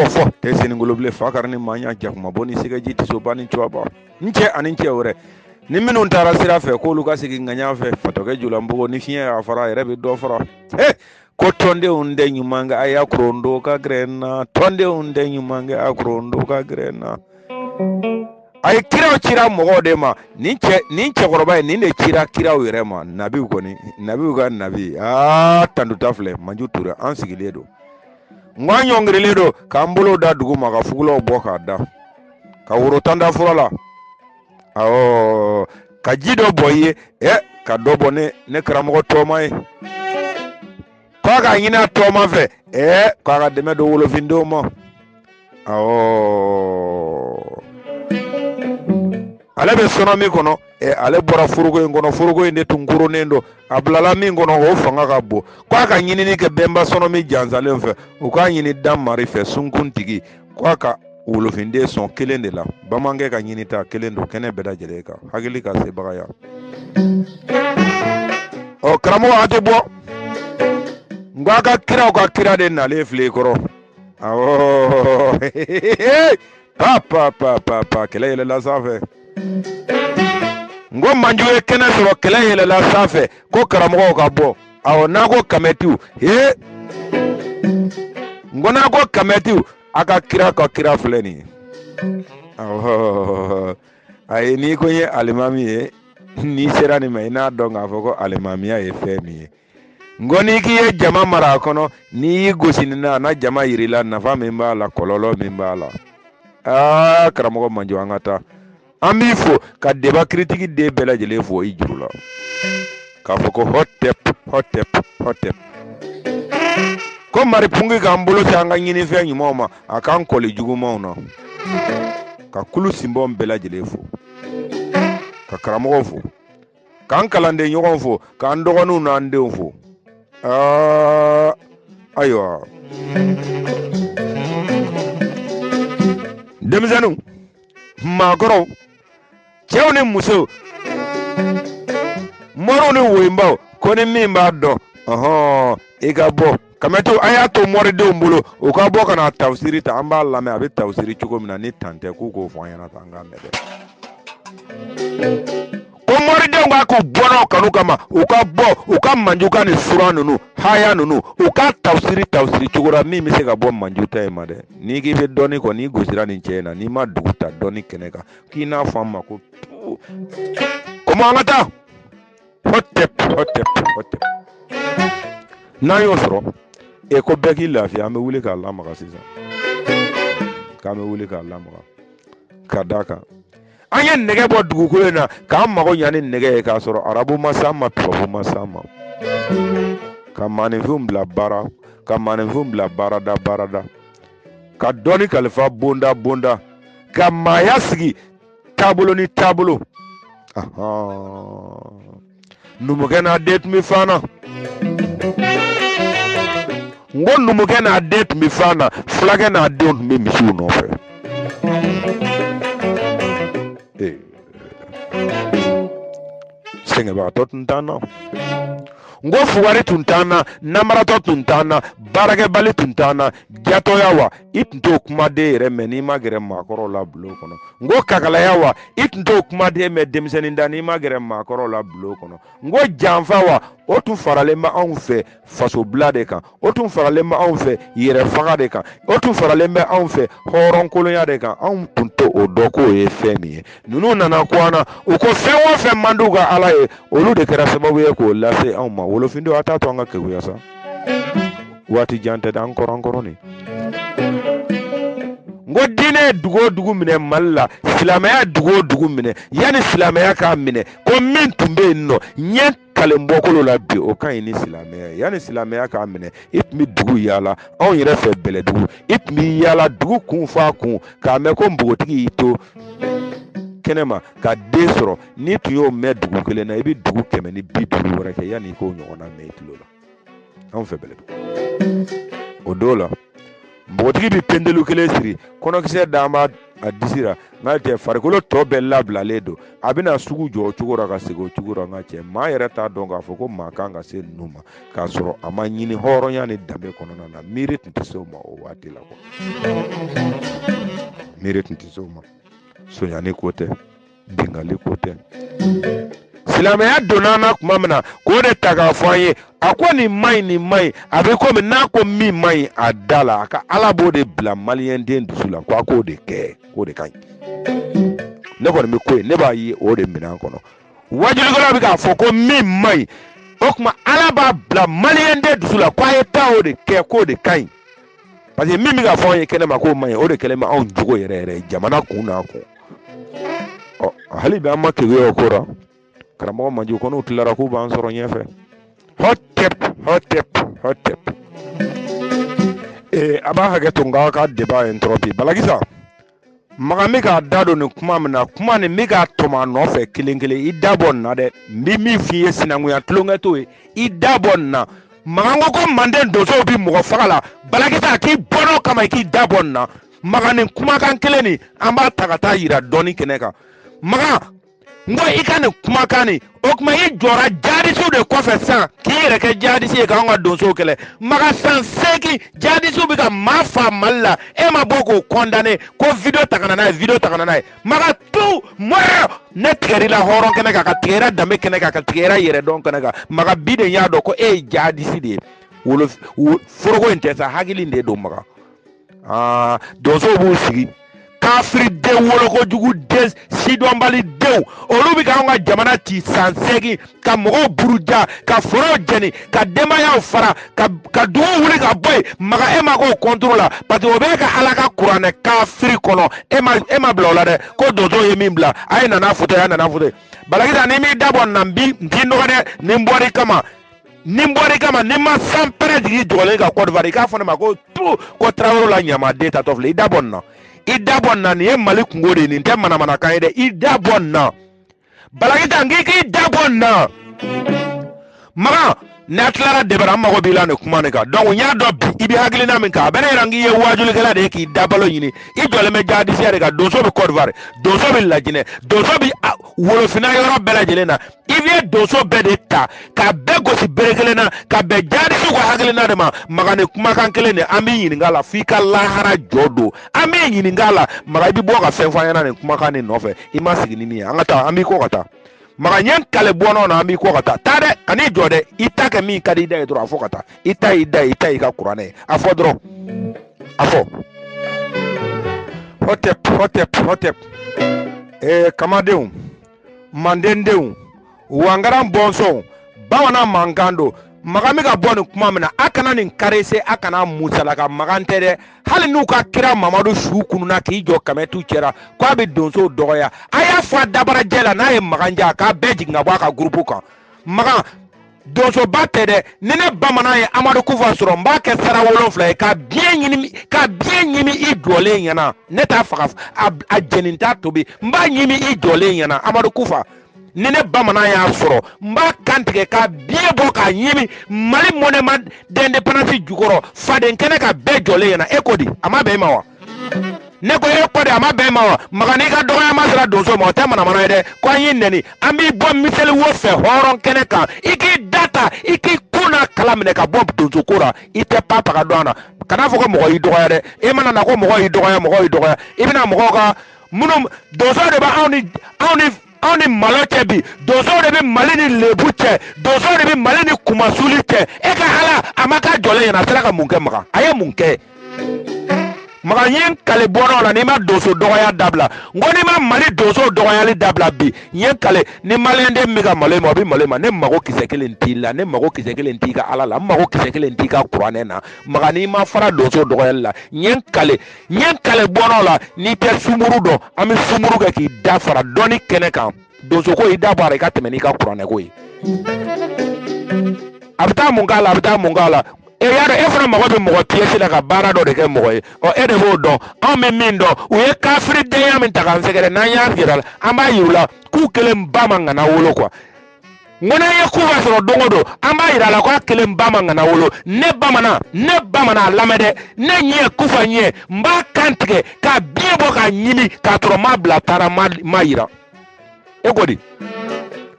fo te seningolo ble fakar ni manya jakuma boni siga jiti so bani chwaba nche aninche ore ni minun tara sira fe ko luka sigi nganya fe fatoke julambugo ni fiye afara erebe do fara ko tonde unde nyumanga aya krondo ka grena tonde unde nyumanga akrondo ka grena ay kiraw cira mogo de ma ninche goroba ni ne kiraw yere ma nabi ko ni nabi ga nabi tandu tafle manju tura an sigiledo ngwa nyongriledo ka mbolo da dugu maka fugulo boka da ka wuro tanda furala awo ka jido boye ka dobo ne karamogo toma ka nyina toma fe ka deme do wolo findo mo awo ale be sono mi kono ale bora furugo ngono furugo inde tunguro nendo ablala mi ngono ho fanga ka bo ka nyini ni ke bemba sono mi janzale fe o ka nyini dam mari fe sunkuntigi ka wolo finde son kelen de la bamange ka nyini ta kelen do kene beda jele ka hagili ka se bagaya o kramo ate bo ngwa ka kira de na le fle koro awo pa kele la safe ngo manjuwe kene so kele la safe ko kramo ka bo awo na ko kametiu ngo na ko kametiu aka kira fulani ay ni ko ye alimami ni serani mai na donga foko alimamiya e femi ngoni ki ye jama mara kono ni gosinina na jama yirila na fa memba la kololo memba la karamo manjo angata amifo ka deba critique de bela jele fo ijurula ka foko hotep ko mari pungi ka mbolo tanga nyini fe nyuma akan koli juguma ona ka kulu simbo mbela jele fo ka karamo fo kan kalande nyogon fo ka ndogonu na ande fo aywa demzanu magoro chewne muso moro ne wemba ko ne mimba do igabo kameto ayato morde mbulo o ka boka na tafsiri ta amba Allah me abi tafsiri chuko mina ni tante ku ko fo yana tanga mede ko morde ngwa ko bono kanu kama o ka manjuka ni sura nunu haya nunu o ka tafsiri chuko ra mi se ka bo manjuta e made ni gi be doni ko ni gosira ni chena ni ma duguta doni keneka kina fama ko ko mangata hotep na yo soro ko begi lafi ame wuli ka Allah maka sisan ka me wuli ka Allah maka kadaka anya nege bo dugukule na ka mago nyani nege ka soro arabu masama tubabu masama ka manifum bla bara barada ka doni kalifa bonda ka mayasigi tabulo ni tabulo numugena det mi fana ngonu mugena det mi fana flage na don mi misu no fe senge ba totuntana ngo fuwari tuntana namara tuntana barage bali tuntana jato yawa itinto kuma de reme ni magere makoro la blo kono ngo kakala yawa itinto kuma de me demseni ndani magere makoro la blo kono ngo janfawa otun faralemba anw fe faso blade kan otun faralemba anw fe yere faga de kan otun faralemba anw fe horon kolonya de kan anw tunto odoko e femi nunu nana kwana uko fewo fe manduga ala e olu de kera sababu ye ko lase anw ma wolo findo ata to anga kebuya sa wati jante da encore ni ngo dine dugo mine malla silamaya dugo mine yani silamaya ka mine ko min tumbe no nye kalembo kolo la bi o kan ni silamaya yani silamaya ka mine itmi dugu yala on yere fe bele dugu itmi yala dugu kun fa kun ka me ko mbogotigi ito kenema ka desoro ni tuyo me dugu kele na ibi dugu keme ni bi dugu wora ke yani ko nyona me itlola on fe bele odola mbotigi bi pendelu kele siri kono kise dama a disira nka cɛ farikolo tɔ bɛɛ labilalen don a bɛna sugu jɔ o cogo la ka segin o cogo la nka cɛ maa yɛrɛ t'a dɔn k'a fɔ ko maa kan ka se ninnu ma k'a sɔrɔ a ma ɲini hɔrɔnya ni danbe kɔnɔna na miiri tun tɛ se o ma o waati la miiri tun tɛ se o ma sonyani ko tɛ bingali ko tɛ silamɛya donna an na tuma min na k'o de ta k'a fɔ an ye a ko nin maɲi nin maɲi a bɛ komi n'a ko min maɲi a da la a ka ala b'o de bila maliyɛnden dusu la ko a k'o de kɛ k'o de ka ɲi ne kɔni bɛ ko ye ne b'a ye o de minɛn kɔnɔ wajulikɛlaw bɛ k'a fɔ ko min maɲi o tuma ala b'a bila maliyɛnden dusu la ko a ye taa o de kɛ k'o de ka ɲi parce que min bɛ ka fɔ an ye kɛnɛ ma k'o maɲi o de kɛlen bɛ anw jogo yɛrɛ yɛrɛ jamana kun n'a kun hali bi an ma kege o ko la karamɔgɔ manju ko n'u tilara k'u b'an sɔrɔ ɲɛfɛ hɔtɛp a b'a hakɛ to nka ka débat ye n tɔrɔ bi balakisa maga mi k'a da don nin kuma min na kuma nin mi k'a tɔmɔ a nɔfɛ kelen kelen i da bɔ nin na dɛ n bi min f'i ye sinankunya tulonkɛ t'o ye i da bɔ nin na maga ko manden donsow bi mɔgɔ faga la balakisa k'i bɔnɔ kama i k'i da bɔ nin na maga nin kumakan kelen nin an b'a ta ka taa yira dɔɔni kɛnɛ kan maga n ko i ka nin kumakan nin o tuma i jɔra jadisiw de kɔfɛ sisan k'i yɛrɛ kɛ jadisi ye k'anw ka donsow kɛlɛ maga san 8 jadisiw bɛ ka maa fa mali la e ma bɔ k'o condamné ko video ta ka na n'a ye video ta ka na n'a ye maga tout mort ne tigɛr'i la hɔrɔn kɛnɛ kan ka tigɛra danbe kɛnɛ kan ka tigɛra yɛrɛdɔn kɛnɛ kan maga bi de y'a dɔn ko e ye jadisi de ye foroko in tɛ sa hakili in de don maga donsow b'u sigi kafiri den wolokojugu den sidɔnbali denw olu bɛ k'anw ka jamana ci san 8 ka mɔgɔw buruja ka forow jɛni ka denbayaw fara ka duguw wuli ka bɔ yen maga e ma k'o contrôle la parce que o bɛ ka ala ka kuranɛ kafiri kɔnɔ e ma bila o la dɛ ko donsow ye min bila a ye nana foto ye a nana foto ye balakisa ni m'i dabɔ nin na n t'i nɔgɔ dɛ ni n bɔr'i kama ni ma san pɛrɛ jigin jɔlen ka Côte d'Ivoire i k'a fɔ ne ma ko ko Tarawele la ɲamaden tatɔ filɛ i dabɔ nin na i dabɔ nin na nin ye Mali kungo de ye nin tɛ manamanakan ye dɛ i dabɔ nin na balakita n k'i dabɔ nin na maga n'a tilara debara an mago b'i la nin kuma nin kan donc n y'a dɔn bi i bɛ hakilina min kan a bɛ ne yɛrɛ n k'i ye wajulikɛla de ye k'i dabalo ɲini i jɔlen bɛ jadisiya de kan donso bɛ Côte d'Ivoire donso bɛ Laginɛ donso bɛ wolofina yɔrɔ bɛɛ lajɛlen na i bɛ donso bɛɛ de ta ka bɛɛ gosi bere kelen na ka bɛn jadisiw ka hakilina de ma maga nin kumakan kelen de an b'i ɲininka a la f'i ka lahara jɔ don an b'i ɲininka a la maga i bɛ bɔ ka fɛn fɔ an ɲɛna nin kumakan nin nɔfɛ i ma sigi ni min ye an ka taa an b'i kɔ ka taa maga ɲɛ kale bɔnɔ na an b'i kɔ ka taa dɛ kan'i jɔ dɛ i ta kɛ min ka di i da ye dɔrɔn a fɔ ka taa i ta y'i da ye i ta y'i ka kuranɛ ye a fɔ dɔrɔn a fɔ hɔtɛp kamadenw mandendenw wangaran bɔnsɔnw bamanan mankan don maga mi ka bɔ nin kuma min na a kana nin karese a kana musalaka magan tɛ dɛ hali n'u ka kira Mamadu su kununa k'i jɔ kamɛtu cɛra k'a bɛ donsow dɔgɔya a y'a fɔ a dabarajɛ la n'a ye magan ja k'a bɛɛ jigin ka bɔ a ka groupe kan magan donsoba tɛ dɛ ni ne bamanan ye Amadu Kufa sɔrɔ n b'a kɛ sara 7 ye ka biɲɛ ɲimi i jɔlen ɲɛna ne t'a faga a jɛni t'a tobi n b'a ɲimi i jɔlen ɲɛna Amadu Kufa ni ne bamanan y'a sɔrɔ n b'a kantigɛ ka biɲɛ bɔ k'a ɲimi Mali monument d'indépendance jukɔrɔ faden kɛnɛ ka bɛɛ jɔlen ɲɛna e ko di a ma bɛn i ma wa ne ko e ko di a ma bɛn i ma wa maga n'i ka dɔgɔyama sera donso ma o tɛ manamana ye dɛ ko an y'i nɛni an b'i bɔ miseli wo fɛ hɔrɔn kɛnɛ kan i k'i data i k'i kun n'a kala minɛ ka bɔ donso ko la i tɛ paga dɔn a na kana fɔ ko mɔgɔ y'i dɔgɔya dɛ e mana na ko mɔgɔ y'i dɔgɔya i bɛna mɔgɔw ka minnu donso de bɛ anw ni malo cɛ bi donsow de bɛ Mali ni lebu cɛ donsow de bɛ Mali ni kumasuli cɛ e ka ala a ma k'a jɔlen ɲɛna a sera ka mun kɛ maga a ye mun kɛ maga n ye n kale bɔnɔ la n'i ma donso dɔgɔya dabila n ko n'i ma Mali donso dɔgɔyali dabila bi n ye n kale ni maliyɛnden min bɛ ka malo ma o bɛ malo ma ne mago kisɛ kelen t'i la ne mago kisɛ kelen t'i ka ala la n mago kisɛ kelen t'i ka kuranɛ na maga n'i ma fara donso dɔgɔyali la n ye n kale bɔnɔ la n'i tɛ sumuru dɔn an bɛ sumuru kɛ k'i da fara dɔɔni kɛnɛ kan donso ko i da bɔ a la i ka tɛmɛ n'i ka kuranɛ ko ye a bɛ taa mun k'a la e y'a dɔn e fana mago bɛ mɔgɔ pièce la ka baara dɔ de kɛ mɔgɔ ye e de b'o dɔn anw bɛ min dɔn u ye kafiridenya min ta k'an sɛgɛrɛ n'an y'a yira la an b'a yir'u la k'u kelen ba man ŋana wolo quoi ngona ye kufa soro dongodo amba ira la ko kelen bama ngana wolo ne bamana lamede ne nye kufa nye mba kantige ka biebo ka nyimi ka toro mabla tara mayira ekodi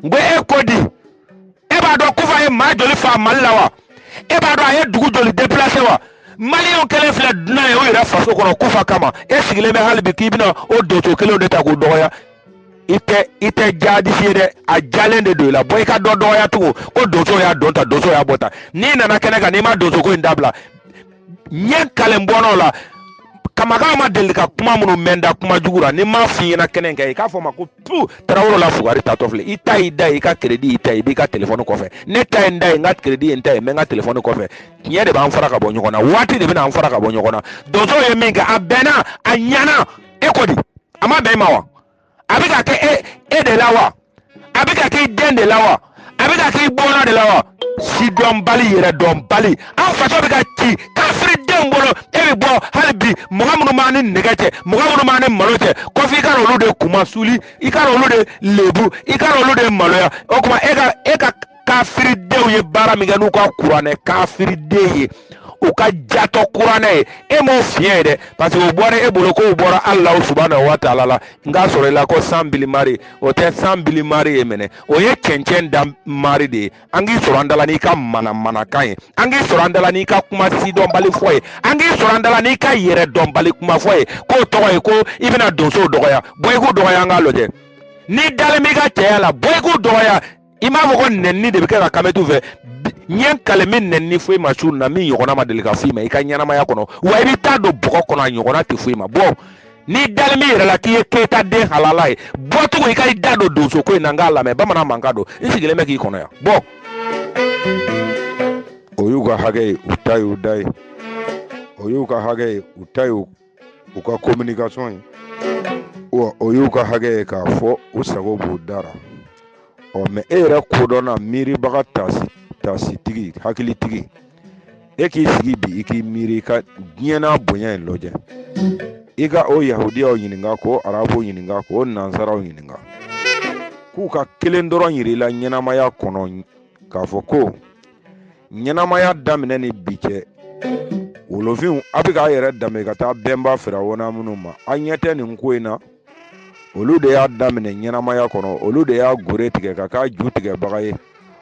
ngbe ekodi eba do kufa ye ma joli fa malawa eba do aye dugu joli déplacer wa malion kelen fle duna ye o ira faso kono kufa kama esigile me halbi kibina o doto kelen de ta ko doya ite jadi fiede a jalende do la boy ka do ya tugo ko doso ya donta doso ya bota ni nana keneka ni ma doso ko indabla nyen kalem bono la kamaga ma delika kuma munu menda kuma jugura ni ma fi na kenenka ka fo ma ko pu trawolo la fugari ta tofle ita ida ka credit ita ibi ka telephone ko fe ne ta nda nga credit enta me nga telephone ko fe nye de ba an fara ka bo nyokona wati de be na an fara ka bo nyokona doso ye minga abena anyana ekodi ama be mawa abika ke de lawa abika ke den de lawa abika ke bona de lawa si don bali yere don bali an fato bika ti kafri den bolo ebe bo halbi muhammadu mani negate muhammadu mani malote ko fi ka rolu de kuma suli ikaro lu de lebu ikaro lu de maloya o kuma eka kafri de ye bara mi ganu ko kurane kafri de o ka jato kurane e mo fiede parce que o bore e bolo ko o bora Allah subhanahu wa ta'ala la nga sore la ko sambili mari o te sambili mari emene o ye kenchen dam mari de angi sorandala ni ka mana kai angi sorandala ni ka kuma si don bali foye angi sorandala ni ka yere don bali kuma foye ko to ko ibina doso doya boy ko doya nga loje ni dale mi ka tela boy ko doya ima ko nenni de be ka kametu ve nyen kalemi nenni foi ma chou na mi yogona ma delika fima ika nyana ma yakono wa ibi ta do boko kono yogona ti foi ma bo ni dalmi rela ki keta de halala e bo to ika ida do doso ko na ngala me bamana mangado isigele me ki kono ya bo oyuga hage utai udai oyuga hage utai uka communication o oyuga hage ka fo usago budara o me era kodona miri baga tasi tigi hakili tigi eki sigi bi iki miri ka diena bonya loje iga o yahudiya o yininga ko arabo yininga ko nansara o yininga ku ka kelendoro yiri la nyenamaya kono ka foko nyenamaya damine ni biche wolofin abika yere dame ka ta bemba firawona munuma anyete ni nkoina olu de ya damine nyenamaya kono olu de ya gore tige ka ju tige bagaye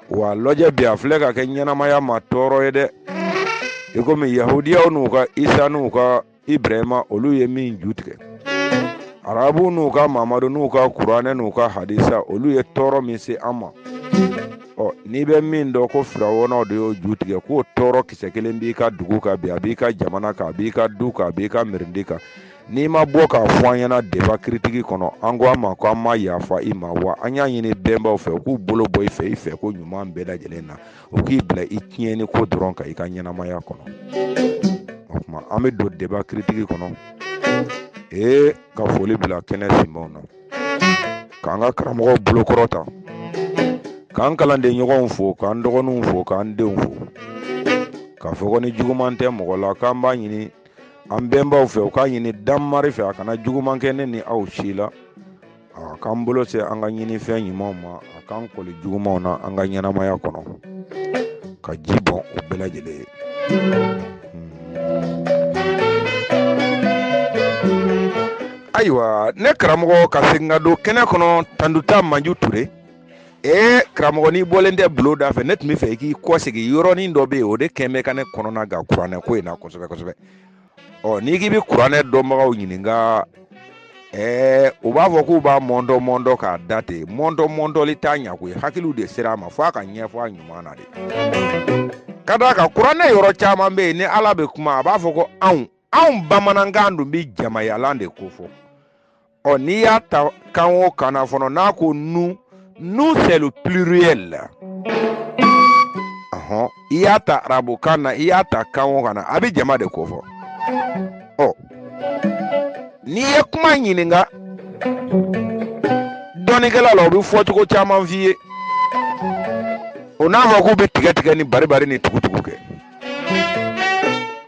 wa loje bi afle ka ke nyenamaya ma toro yede ikomi yahudiya nu ka isa nu ka ibrahima olu ye min ju tige arabu nu ka mamadu nu ka qur'ane nu ka hadisa olu ye toro min se ama o ni be min do ko firawona de yo ju tige ko toro kisekelen bi ka dugu ka bi abika jamana ka bi ka du ka bi ka mirindika ni ma bo ka fwanyana deba kritiki kono ango ama ko ama yafa ima wa anya yini bemba ofe ku bolo boy ife ko nyuma mbeda jelena o ki bla ikieni ko dron ka ikanyana maya kono okuma ame do deba kritiki kono ka foli bla kene simona kanga karamo bolo korota kan kalande nyogon fo kan dogonu fo kan de fo ka fo ni jugumante mogola kamba yini ambemba fe o ka yini damari fe akana juguman kene ni aw shila kan bolo se anga yini fe nyima ma akan koli juguma na anga nyana maya kono ka jibon o belajele aywa ne kramo ka singa do kene kono tanduta manju ture kramo ni bolende bloda fe net mi fe ki ko sigi yoro ni ndo be o de keme kane kono na ga kurane ko ina ko sobe o ni gibi kurane do magaw nyininga o ba fo ku ba mondo ka date mondo litanya ku hakilu de sirama fa ka nyefo anyumana de kada ka kurane yoro chama be ni alabe kuma ba fo ko an bamanangandu bi jama yalande kofo o ni ya ta kanwo kana fono na ko nous c'est le pluriel iyata rabu kana iyata kanwo kana abi jama de kofo ni ye kuma nyininga donigela lo bi fotu ko chama vie ona va ko be tiga ni bari ni tukutuku ke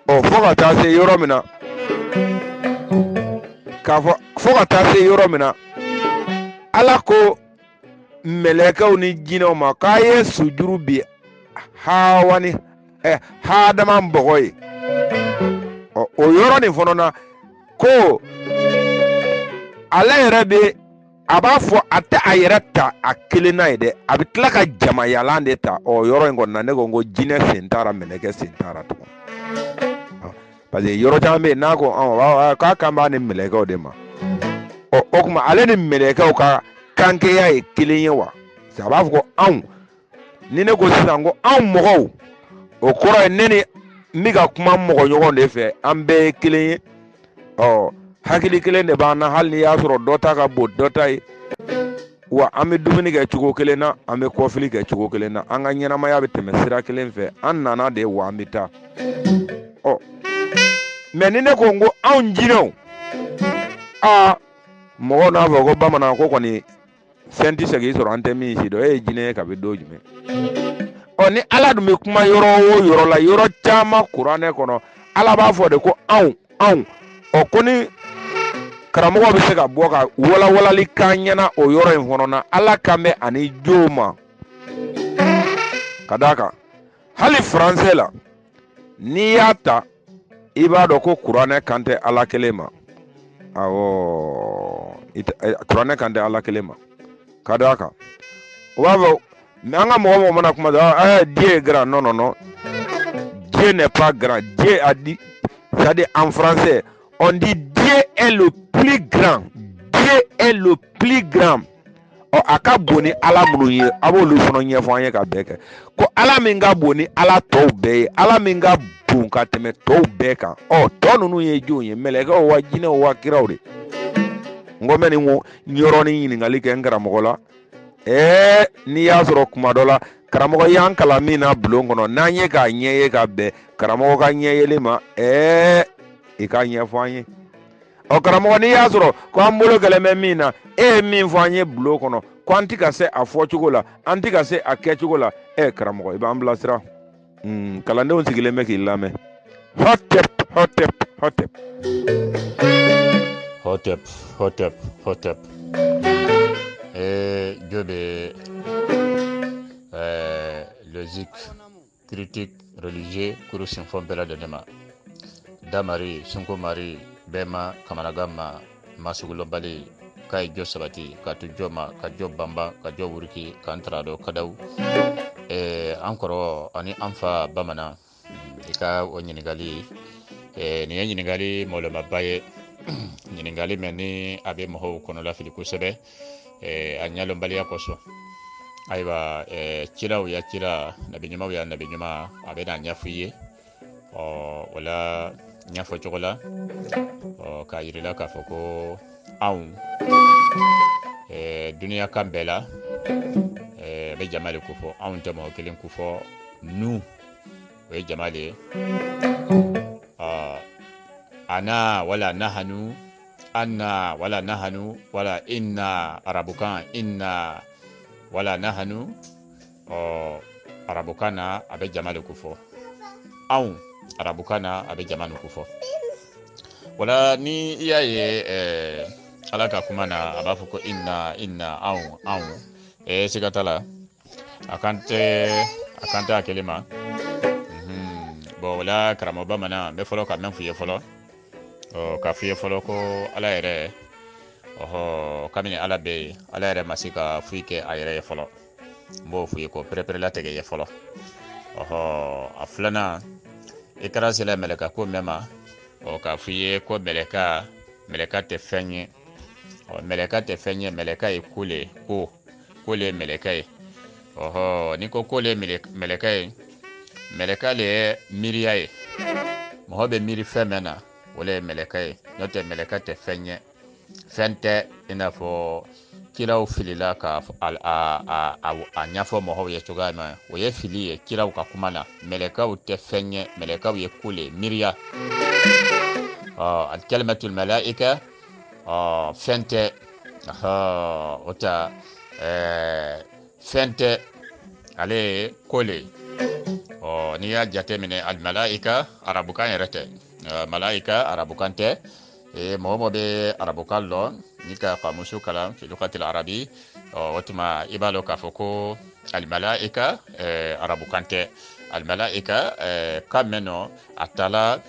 foka ta se yoro mina ka foka ta se yoro mina ala ko melekaw ni jinɛw ma k'a ye sujuru bi Hawa ni Hadama bɔgɔ ye o yɔrɔ nin fana na ko ale yɛrɛ bɛ a b'a fɔ a tɛ a yɛrɛ ta a kelen na ye dɛ a bɛ tila ka jamayalan de ta o yɔrɔ in kɔnɔna ne ko n ko jinɛ sen tara mɛlɛkɛ sen tara tugun parce que yɔrɔ caman bɛ yen n'a ko k'a kan b'a ni mɛlɛkɛw de ma o tuma ale ni mɛlɛkɛw ka kankɛya ye kelen ye wa a b'a fɔ ko anw ni ne ko sisan ko anw mɔgɔw o kɔrɔ ye ne ni n bɛ ka kuma mɔgɔ ɲɔgɔn de fɛ an bɛɛ ye kelen ye hakili kelen de b'an na hali ni y'a sɔrɔ dɔ ta ka bon dɔ ta ye wa an bɛ dumuni kɛ cogo kelen na an bɛ kɔfili kɛ cogo kelen na an ka ɲɛnamaya bɛ tɛmɛ sira kelen fɛ an nana de wa an bɛ taa mɛ ni ne ko n ko anw jinɛw mɔgɔw n'a fɔ ko bamanan ko kɔni fɛn tɛ se k'i sɔrɔ an tɛ min si dɔn e ye jinɛ ye kabi don jumɛn ni ala dun bɛ kuma yɔrɔ o yɔrɔ la yɔrɔ caman kuranɛ kɔnɔ ala b'a fɔ de ko anw ko ni karamɔgɔ bɛ se ka bɔ ka walawalali k'an ɲɛna o yɔrɔ in kɔnɔ na ala kan bɛ ani jo ma ka d'a kan hali faransɛ la n'i y'a ta i b'a dɔn ko kuranɛ kan tɛ ala kelen ma kuranɛ kan tɛ ala kelen ma ka d'a kan o b'a fɔ mais an ka mɔgɔ mana kuma Dieu est grand non Dieu n'est pas grand Dieu a dit c'est-à-dire en français on dit Dieu est le plus grand Dieu est le plus grand a ka bon ni ala minnu ye a b'olu fana ɲɛfɔ an ye ka bɛɛ kɛ ko ala min ka bon ni ala tɔw bɛɛ ye ala min ka bon ka tɛmɛ tɔw bɛɛ kan tɔ ninnu ye jɔnw ye mɛlɛkɛw wa jinɛw wa kiraw de n ko mɛ nin ko yɔrɔnin ɲininkali kɛ n karamɔgɔ la n'i y'a sɔrɔ kuma dɔ la karamɔgɔ y'an kalan min na bulon kɔnɔ n'an ye k'a ɲɛ ye ka bɛn karamɔgɔ ka ɲɛ yeli ma i ka ɲɛfɔ an ye karamɔgɔ n'i y'a sɔrɔ ko an bolo kɛlɛ bɛ min na e ye min fɔ an ye bulon kɔnɔ ko an ti ka se a fɔcogo la an ti ka se a kɛcogo la karamɔgɔ i b'an bilasira kalandenw sigilen bɛ k'i lamɛn hotep Jobe logique critique religieux kuru sinfon bɛɛ lajɛlen ma damari sunko mari bɛɛma kamaragama masugulɔbali k'a ye jɔ sabati ka to jɔ ma ka jɔ banban ka jɔ wuriki k'an tara dɔ kadaw an kɔrɔ ani an fa bamanan i ka o ɲininkali nin ye ɲininkali mɔlɔmaba ye ɲininkali mɛ ni a bɛ mɔgɔw kɔnɔla fili kosɛbɛ a ɲalɔnbaliya kosɔn ayiwa cilaw ya cila nabi ɲumanw ya nabi ɲuman a bɛ na ɲɛfɔ i ye o la ɲɛfɔ cogo la k'a yirila k'a fɔ ko anw duniya kan bɛɛ la a bɛ jama de ko fɔ anw tɛ mɔgɔ kelen ko fɔ nu o ye jama de ye ana wala nahanu anna wala nahanu wala inna arabukan inna wala nahanu arabukan na a bɛ jama de ko fɔ anw arabukan na a bɛ jama de ko fɔ wala ni i y'a ye ala ka kuma na a b'a fɔ ko inna anw siga t'a la a kan tɛ a kelen ma bon wala karamɔgɔ bamanan n bɛ fɔlɔ ka mɛn f'i ye fɔlɔ k'a f'i ye fɔlɔ ko ala yɛrɛ kabini ala bɛ yen ala yɛrɛ ma se ka foyi kɛ a yɛrɛ ye fɔlɔ n b'o f'i ye ko pɛrɛpɛrɛla tigɛ ye fɔlɔ a filanan i kɛra sela mɛlɛka ko mɛn ma k'a f'i ye ko mɛlɛka tɛ fɛn ye mɛlɛka tɛ fɛn ye mɛlɛka ye ko le ye mɛlɛka ye ni ko le ye mɛlɛka ye mɛlɛka le ye miiriya ye mɔgɔ bɛ miiri fɛn mɛn na o le ye mɛlɛka ye n'o tɛ mɛlɛka tɛ fɛn ye fɛn tɛ i n'a fɔ kiraw filila ka a ɲɛfɔ mɔgɔw ye cogoya min o ye fili ye kiraw ka kuma na mɛlɛkaw tɛ fɛn ye mɛlɛkaw ye ko le miiriya al-kalimatul malaika fɛn tɛ o ta fɛn tɛ ale ye ko le n'i y'a jate minɛ al-malaika arabukan yɛrɛ tɛ malaika arabukan tɛ mɔgɔ bɛ arabukan lɔ n'i ka kamusu kalan fi lugatil arabi watuma ibalo ka foko al malaika arabu kante al malaika kameno atala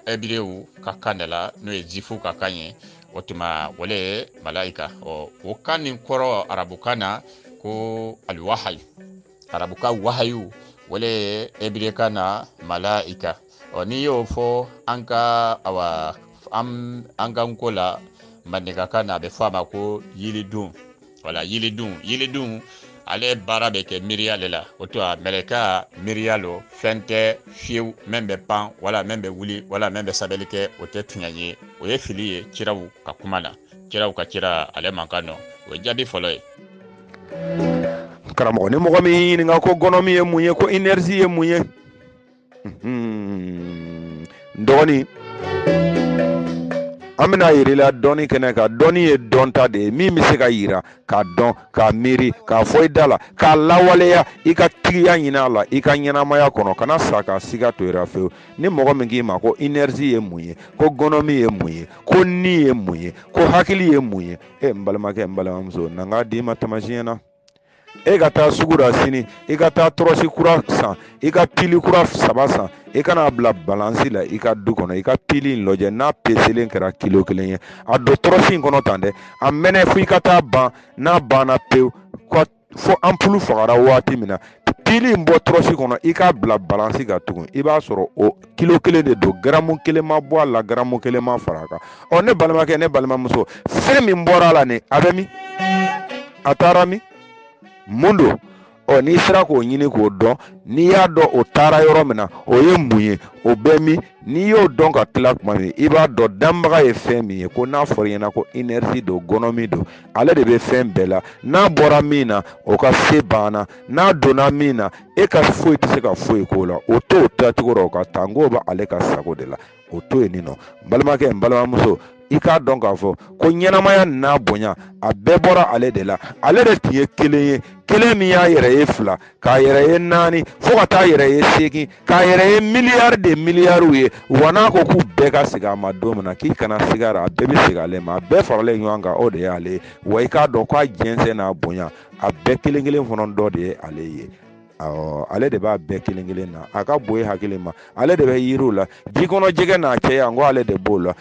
ebreu kakanela no ejifu kakanye watuma wale malaika o kanin koro arabu kana ko al wahyi arabu ka wahyu wale ebreu kana malaika ni yo fo anka awa anga nkola maniga kana be fama ko yilidun wala yilidun ale bara be ke mirialela oto meleka mirialo fente fiu membe pan wala membe wuli wala membe sabelike ote tunyanye oye filiye kirawu kakumana kirawu ka kira ale mankano o jabi foloy karamo ni mo mi ni ngako gonomi e munye ko énergie e munye ndoni amina yirila doni kene ka doni ye donta de mi mi se ka yira ka don ka miri ka foidala ka lawaleya ika tiya nyina la ika nyina maya kono kana saka siga to ira fe ni mogo mingi ma ko énergie ye munye ko gonomi ye munye ko ni ye munye ko hakili ye munye mbalama ke mbalama mzo nanga di matamajina ga taa sugura sini ga taa torosi kura san ga pili kura saba san kana bla balance la ka du kono ka pili loje na peselen kɛra kilo kelen ye a do torosi kono tande a mene fu ka taa ban na bana peu fo ampulu fagara waati mina pili mbo torosi kono ka bla balance ka tugun b'a sɔrɔ o kilo kelen de do gramu kelen ma bɔ la gramu kelen ma faraka ne balimakɛ ne balimamuso fɛn min bɔra la ni a bɛ mi a taara mi mundo ni sira k'o ɲini k'o dɔn n'i y'a dɔn o taara yɔrɔ min na o ye mun ye o bɛ min n'i y'o dɔn ka tila tuma min i b'a dɔn danbaga ye fɛn min ye ko n'a fɔra ɲɛna ko énergie don gonomi don ale de bɛ fɛn bɛɛ la n'a bɔra min na o ka se banna n'a donna min na e ka foyi tɛ se ka foyi k'o la o t'o tacogo rɔ o ka taa n k'o bɛ ale ka sago de la o to yen nin nɔ n balimakɛ n balimamuso i k'a dɔn k'a fɔ ko ɲɛnamaya n'a bonya a bɛɛ bɔra ale de la ale de tun ye kelen ye kelen min y'a yɛrɛ ye fila k'a yɛrɛ ye naani fo ka taa yɛrɛ ye segin k'a yɛrɛ ye miliyari de miliyariw ye wa n'a ko k'u bɛɛ ka segin a ma don min na k'i kana segin a bɛɛ bɛ segin ale ma a bɛɛ faralen ɲɔgɔn kan o de y'ale ye wa i k'a dɔn k'a jɛnsɛn n'a bonya a bɛɛ kelen kelen fana dɔ de ye ale ye ale de b'a bɛɛ kelen kelen na a ka bon e hakili ma ale de bɛ yiriw la ji kɔnɔ jɛgɛ n'a cɛya n ko ale de b'o la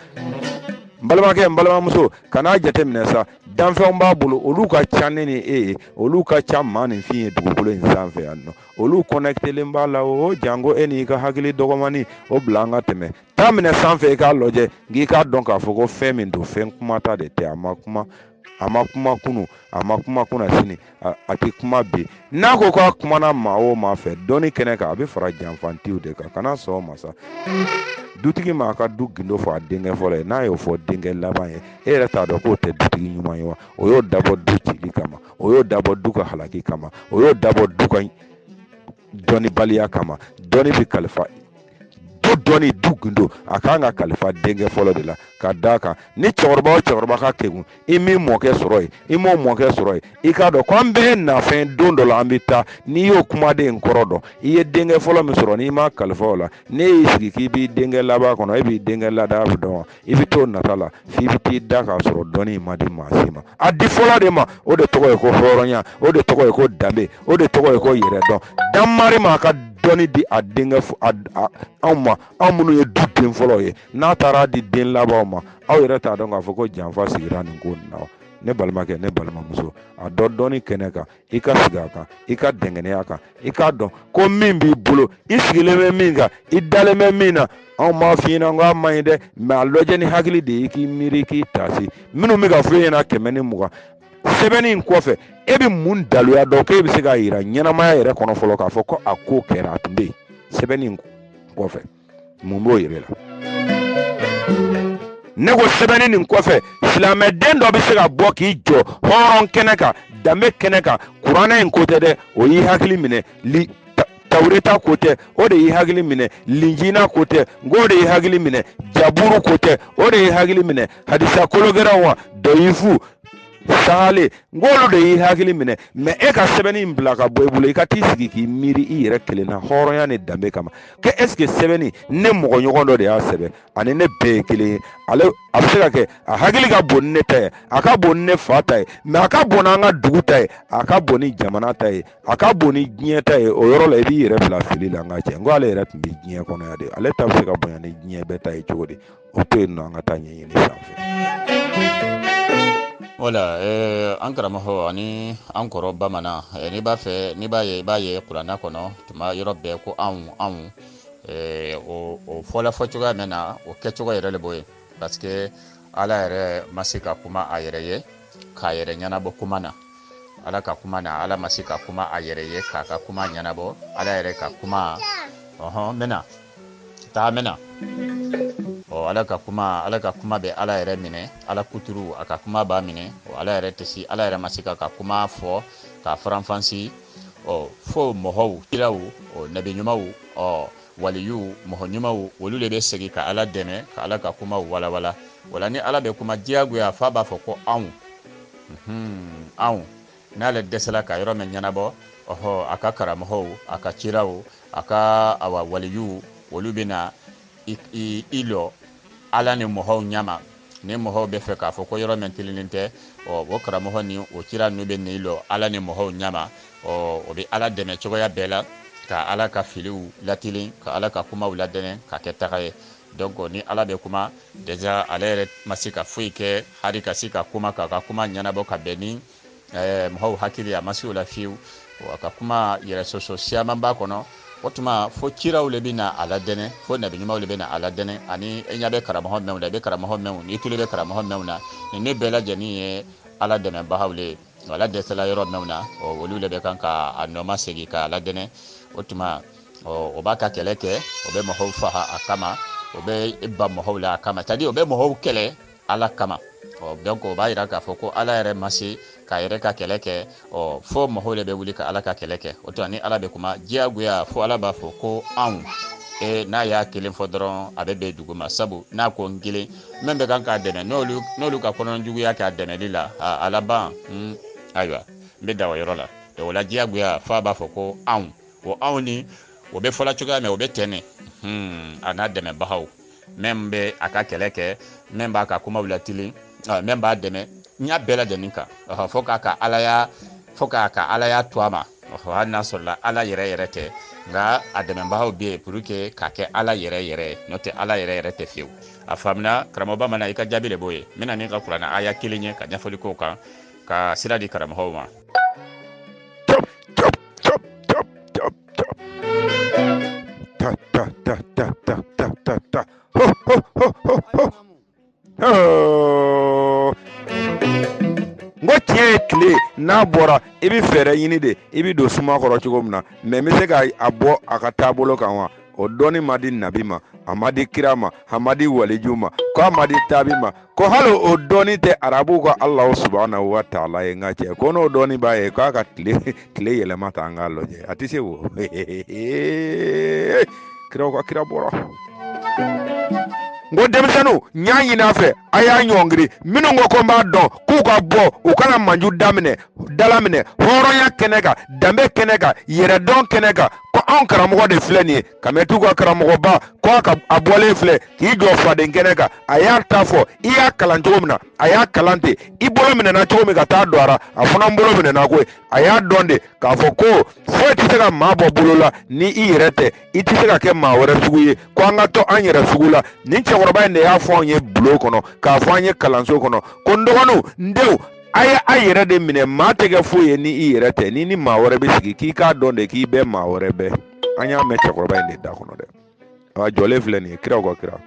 n balimakɛ n balimamuso kan'a jateminɛ sa danfɛnw b'a bolo olu ka ca ne ni e ye olu ka ca maa nin fin ye dugukolo in sanfɛ yan nɔ olu connectelen b'a la o janko e n'i ka hakili dɔgɔmani o bila an ka tɛmɛ taa minɛ sanfɛ i k'a lajɛ n'i k'a dɔn k'a fɔ ko fɛn min don fɛn kumata de tɛ a ma kuma kunu a ma kuma kunna sini a tɛ kuma bi n'a ko k'a kumana maa o maa fɛ dɔɔni kɛnɛ kan a bɛ fara janfantiw de kan kana sɔn o ma sa dutigi ma ka du gindo fɔ a denkɛ fɔlɔ ye n'a y'o fɔ denkɛ laban ye e yɛrɛ t'a dɔn k'o tɛ dutigi ɲuman ye wa o y'o dabɔ du cili kama o y'o dabɔ du ka halaki kama o y'o dabɔ du ka dɔnnibaliya kama dɔnni bɛ kalifa du dɔnni du gindo a kan ka kalifa denkɛ fɔlɔ de la ka d'a kan ni cɛkɔrɔba o cɛkɔrɔba ka kegun i min mɔkɛ sɔrɔ yen i m'o mɔkɛ sɔrɔ yen i k'a dɔn ko an bɛɛ nafɛn don dɔ la an bɛ taa n'i y'o kumaden kɔrɔ dɔn i ye denkɛ fɔlɔ min sɔrɔ n'i ma kalifa o la ne y'i sigi k'i b'i denkɛ laban kɔnɔ e b'i denkɛ lada dɔn wa i bɛ t'o nata la f'i bɛ t'i da k'a sɔrɔ dɔnni ma di maa si ma a di fɔlɔ de ma o de tɔgɔ ye ko hɔrɔnya o de tɔgɔ ye ko danbe o de tɔgɔ ye ko yɛrɛ dɔn danmari ma ka dɔnni di a denkɛ anw ma anw minnu ye du den fɔlɔ ye n'a taara di den labanw ma aw yɛrɛ t'a dɔn k'a fɔ ko janfa sigira nin ko nin na ne balimakɛ ne balimamuso a dɔ dɔɔni kɛnɛ kan i ka sigi a kan i ka dɛngɛniya kan i k'a dɔn ko min b'i bolo i sigilen bɛ min kan i dalen bɛ min na anw m'a f'i ɲɛna ko a man ɲi dɛ mɛ a lajɛ ni hakili de ye k'i miiri k'i taasi minnu bɛ ka fɔ e ɲɛna 100 ni 20 sɛbɛnni in kɔfɛ e bɛ mun daluya dɔn k'e bɛ se k'a yira ɲɛnamaya yɛrɛ kɔnɔ fɔlɔ k'a fɔ ko a ko kɛra a tun bɛ yen sɛbɛnni in kɔfɛ mun b'o yɛrɛ la ne ko sɛbɛnni nin kɔfɛ silamɛden dɔ bɛ se ka bɔ k'i jɔ hɔrɔn kɛnɛ kan danbe kɛnɛ kan kuranɛ in ko tɛ dɛ o y'i hakili minɛ tawureta ko tɛ o de y'i hakili minɛ linjina ko tɛ nko de y'i hakili minɛ jaburu ko tɛ o de y'i hakili minɛ hadisa kologɛrɛw wa dɔyifu sale ngolo de yi hakili mine me e ka sɛbɛnni in bila ka bɔ i bolo i ka t'i sigi k'i miiri i yɛrɛ kelen na hɔrɔnya ni danbe kama ke est ce que sɛbɛnni ne mɔgɔ ɲɔgɔn dɔ de y'a sɛbɛn ani ne bɛɛ ye kelen ye ale a bɛ se ka kɛ a hakili ka bon ni ne ta ye a ka bon ni ne fa ta ye mais a ka bon n'an ka dugu ta ye a ka bon ni jamana ta ye a ka bon ni diɲɛ ta ye o yɔrɔ la i b'i yɛrɛ bila fili la n ka cɛ n ko ale yɛrɛ tun bɛ diɲɛ kɔnɔ yan de ale ta bɛ se ka bonya ni diɲɛ bɛɛ ta ye cogo di o to yen nɔ an ka taa ɲɛɲini sanfɛ. Wala an karamɔgɔ ani an kɔrɔ bamanan n'i b'a fɛ n'i b'a ye kuranna kɔnɔ tuma yɔrɔ bɛɛ ko anw o fɔla fɔ cogoya min na o kɛcogo yɛrɛ de b'o ye parce que ala yɛrɛ ma se ka kuma a yɛrɛ ye k'a yɛrɛ ɲɛnabɔ kuma na ala ka kuma na ala ma se ka kuma a yɛrɛ ye k'a ka kuma ɲɛnabɔ ala yɛrɛ ka kuma mɛna ala ka kuma bɛ ala yɛrɛ minɛ ala kuturu a ka kuma b'a minɛ ala yɛrɛ tɛ se ala yɛrɛ ma se ka kuma fɔ k'a faranfansi fo mɔgɔw kiraw nabi ɲumanw waliyu mɔgɔ ɲumanw olu de bɛ segin ka ala dɛmɛ ka ala ka kuma walawala wala ni ala bɛ kuma diyagoya fa b'a fɔ ko anw n'ale dɛsɛla ka yɔrɔ min ɲɛnabɔ a ka karamɔgɔw a ka ciraw a ka waliyu olu bɛ na i lɔ ala ni mɔgɔw ɲama ni mɔgɔw bɛ fɛ k'a fɔ ko yɔrɔ min tilennen tɛ o karamɔgɔ ni o cira ninnu bɛ n'i lɔ ala ni mɔgɔw ɲama o bɛ ala dɛmɛ cogoya bɛɛ la ka ala ka filiw latilen ka ala ka kumaw ladɛnɛ ka kɛ taga ye donc ni ala bɛ kuma déjà ale yɛrɛ ma se ka foyi kɛ hali ka se ka kuma k'a ka kuma ɲɛnabɔ ka bɛn ni mɔgɔw hakili a ma se o la fiyewu a ka kuma yɛrɛ sɔsɔ siyaman b'a kɔnɔ o tuma fo ciraw le bɛ na a ladɛnɛ fo nabi ɲumanw le bɛ na a ladɛnɛ ani e ɲɛ bɛ karamɔgɔ mɛnw la i bɛ karamɔgɔ mɛnw n'i tulo bɛ karamɔgɔ mɛnw na nin ne bɛɛ lajɛlen ye ala dɛmɛbagaw le ye ala dɛsɛla yɔrɔ mɛnw na olu le bɛ kan ka a nɔma segin k'a ladɛnɛ o tuma o b'a ka kɛlɛ kɛ o bɛ mɔgɔw faga a kama o bɛ ba mɔgɔw la a kama c'est à dire o bɛ mɔgɔw kɛlɛ ala kama donc o b'a jira k'a fɔ ko ala yɛrɛ ma se k'a yɛrɛ ka kɛlɛ kɛ fo mɔgɔw de bɛ wuli ka ala ka kɛlɛ kɛ o tuma ni ala bɛ kuma diyagoya fo ala b'a fɔ ko anw n'a y'a kelen fɔ dɔrɔn a bɛ bɛn dugu ma sabu n'a ko n kelen min bɛ kan k'a dɛmɛ n'olu ka kɔnɔjuguya k'a dɛmɛli la a laban ayiwa n bɛ da o yɔrɔ la o la diyagoya fo a b'a fɔ ko anw anw ni o bɛ fɔla cogoya min o bɛ tɛnɛ a n'a dɛmɛbagaw min bɛ a ka kɛlɛ kɛ min b'a ka kumaw latilen min b'a dɛmɛ n y'a bɛɛ lajɛlen kan fo k'a ka alaya to a ma hali n'a sɔrɔla ala yɛrɛ tɛ nka a dɛmɛbagaw bɛ yen pour que k'a kɛ ala yɛrɛ n'o tɛ ala yɛrɛ tɛ fiyewu a faamuna karamɔgɔba mana i ka jaabi de b'o ye n bɛna ni ka kuranna aya kelen ye ka ɲɛfɔli k'o kan ka sira di karamɔgɔw ma. Ngo tiɲɛ tile n'a bɔra i bɛ fɛɛrɛ ɲini de i bɛ don suma kɔrɔ cogo min na mais n bɛ se ka a bɔ a ka taabolo kan wa o dɔnni ma di nabi ma a ma di kira ma a ma di waliju ma ko a ma di taabi ma ko hali o dɔnni tɛ arabuw ka Alahu subhanahu wa taala ye n ka cɛ ko n'o dɔnni b'a ye k'a ka tile yɛlɛma ta an k'a lajɛ a tɛ se o kiraw ka kira bɔra. Ngo denmisɛnninw n y'a ɲini a fɛ a y'a ɲɔngiri minnu ko ko n b'a dɔn k'u ka bɔ u kana manju dalaminɛ hɔrɔnya kɛnɛ kan danbe kɛnɛ kan yɛrɛdɔn kɛnɛ kan ko anw karamɔgɔ de filɛ nin ye Kamɛtu ka karamɔgɔba ko a bɔlen filɛ k'i jɔ faden kɛnɛ kan a y'a ta fɔ i y'a kalan cogo min na a y'a kalan ten i bolo minɛna cogo min ka taa don a a fana bolo minɛna koyi a y'a dɔn de k'a fɔ ko foyi tɛ se ka maa bɔ bolo la ni i yɛrɛ tɛ i tɛ se ka kɛ maa wɛrɛ sugu ye ko an ka to an yɛrɛ sugu la nin cɛkɔrɔba in de y'a fɔ anw ye bulon kɔnɔ k'a fɔ an ye kalanso kɔnɔ ko n dɔgɔninw n denw a ye a yɛrɛ de minɛ maa tɛ kɛ foyi ye ni i yɛrɛ tɛ ni maa wɛrɛ bɛ sigi k'i k'a dɔn de k'i bɛ maa wɛrɛ bɛ an y'a mɛn cɛkɔrɔba in de da kɔnɔ dɛ a jɔlen filɛ nin ye kiraw ka kira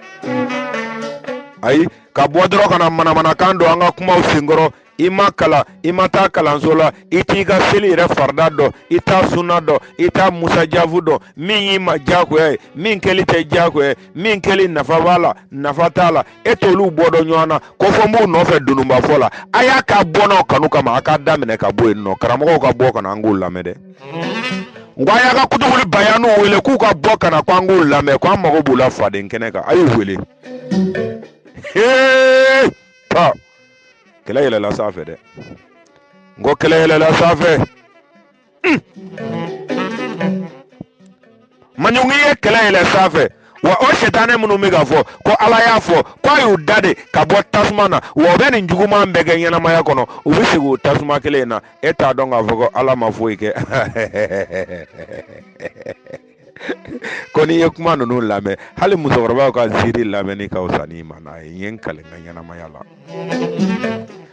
ayi ka bɔ dɔrɔn ka na manamanakan don an ka kumaw senkɔrɔ i ma kalan i ma taa kalanso la i t'i ka seli yɛrɛ farida dɔn i t'a sunna dɔn i t'a musajafu dɔn min y'i ma diyagoya ye min kɛli tɛ diyagoya ye min kɛli nafa b'a la nafa t'a la e t'olu bɔ dɔn ɲɔgɔn na ko fɔ n b'u nɔfɛ dununbafɔ la a y'a k'a bɔnnaw kanu kama a k'a daminɛ ka bɔ yen nɔ karamɔgɔw ka bɔ ka na an k'u lamɛn dɛ n ko a y'a ka kutubuli bayaniw wele k'u ka bɔ ka na ko an k'u lamɛn ko an mago b'u la faden kɛnɛ kan a y'u wele kɛlɛ yɛlɛla sanfɛ dɛ n ko kɛlɛ yɛlɛla sanfɛ Manyungi ye kɛlɛ yɛlɛ sanfɛ wa o shetane minnu bɛ ka fɔ ko Ala y'a fɔ k'a y'u da de ka bɔ tasuma na wa u bɛ nin juguman bɛɛ kɛ ɲɛnamaya kɔnɔ u bɛ segin o tasuma kelen in na e t'a dɔn k'a fɔ ko Ala ma foyi kɛ ko n'i ye kuma ninnu lamɛn hali musokɔrɔbaw ka ziiri lamɛnni ka fisa n'i ma n'a ye n ye n kale n ka ɲɛnamaya la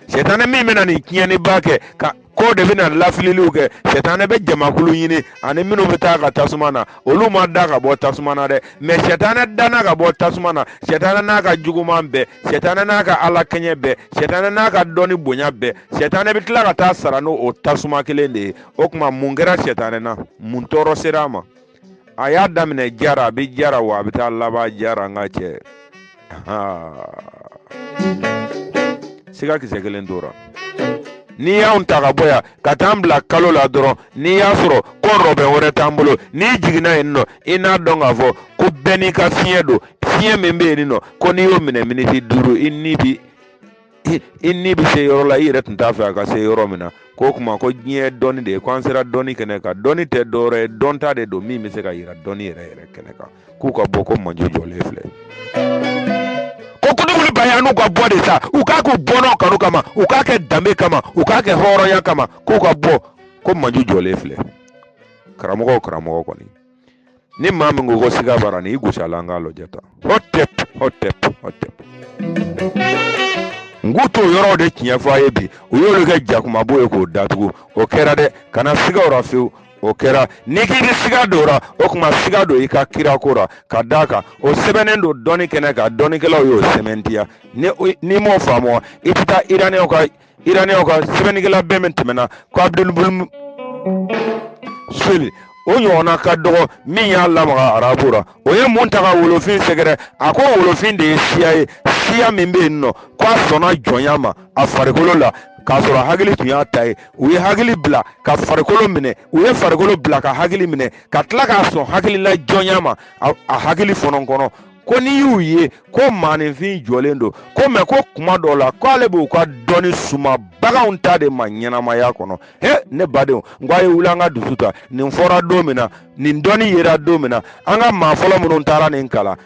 shetane min bɛna nin tiɲɛniba kɛ ka ko de bɛna lafililiw kɛ shetane bɛ jamakulu ɲini ani minnu bɛ taa ka tasuma na olu ma da ka bɔ tasuma na dɛ mais shetane danna ka bɔ tasuma na shetane n'a ka juguman bɛɛ shetane n'a ka ala kɛɲɛ bɛɛ shetane n'a ka dɔnni bonya bɛɛ shetane bɛ tila ka taa sara n'o tasuma kelen de ye o tuma mun kɛra shetane na mun tɔɔrɔ sera a ma a y'a daminɛ jara a bɛ jara wa a bɛ taa laban jara n ka cɛ siga kisɛ kelen tora n'i y'anw ta ka bɔ yan ka t'an bila kalo la dɔrɔn n'i y'a sɔrɔ ko rɔbɛn wɛrɛ t'an bolo n'i jiginna yen nɔ i n'a dɔn k'a fɔ ko bɛɛ n'i ka fiɲɛ don fiɲɛ min bɛ yen nɔ ko n'i y'o minɛ miniti 5 i ni bɛ se yɔrɔ la i yɛrɛ tun t'a fɛ a ka se yɔrɔ min na k'o kuma ko diɲɛ dɔnni de ye ko an sera dɔnni kɛnɛ kan dɔnni tɛ dɔwɛrɛ ye dɔnta de don min bɛ se ka yira dɔnni yɛrɛ kɛnɛ kan k'u ka bɔ ko manju jɔlen filɛ ko kudubuli baya n'u ka bɔ de sa u k'a k'u bɔnɔ kanu kama u k'a kɛ danbe kama u k'a kɛ hɔrɔnya kama k'u ka bɔ ko manju jɔlen filɛ karamɔgɔ kɔni ni maa min ko siga bara ni i gosala an k'a lajɛ tan hɔtɛp n k'u t'o yɔrɔw de tiɲɛ fɔ a ye bi u y'olu kɛ jakumabo ye k'o datugu o kɛra dɛ kana siga o la fewu o kɛra n'i k'i bɛ siga don o la o tuma siga don i ka kira ko la ka d'a kan o sɛbɛnnen don dɔnni kɛnɛ kan dɔnnikɛlaw y'o sɛmɛntiya n'i m'o faamu i tɛ taa iraniyɛnw ka sɛbɛnnikɛla bɛɛ min tɛmɛna ko Abdul Soli o ɲɔgɔnna ka dɔgɔ min y'a lamaga arabu la o ye mun ta ka wolofin sɛgɛrɛ a ko wolofin de ye siya ye siya min bɛ yen nɔ ko a sɔnna jɔnya ma a farikolo la k'a sɔrɔ hakili tun y'a ta ye u ye hakili bila ka farikolo minɛ u ye farikolo bila ka hakili minɛ ka tila k'a sɔn hakili la jɔnya ma a hakili fɔnɔ kɔnɔ ko n'i y'u ye ko maaninfin jɔlen don ko mɛ ko kuma dɔw la k'ale b'u ka dɔnni suma baganw ta de ma ɲɛnamaya kɔnɔ ne badenw n ko a ye wuli an ka dusu ta nin fɔra don min na nin dɔnni yera don min na an ka maa fɔlɔ minnu taara nin kalan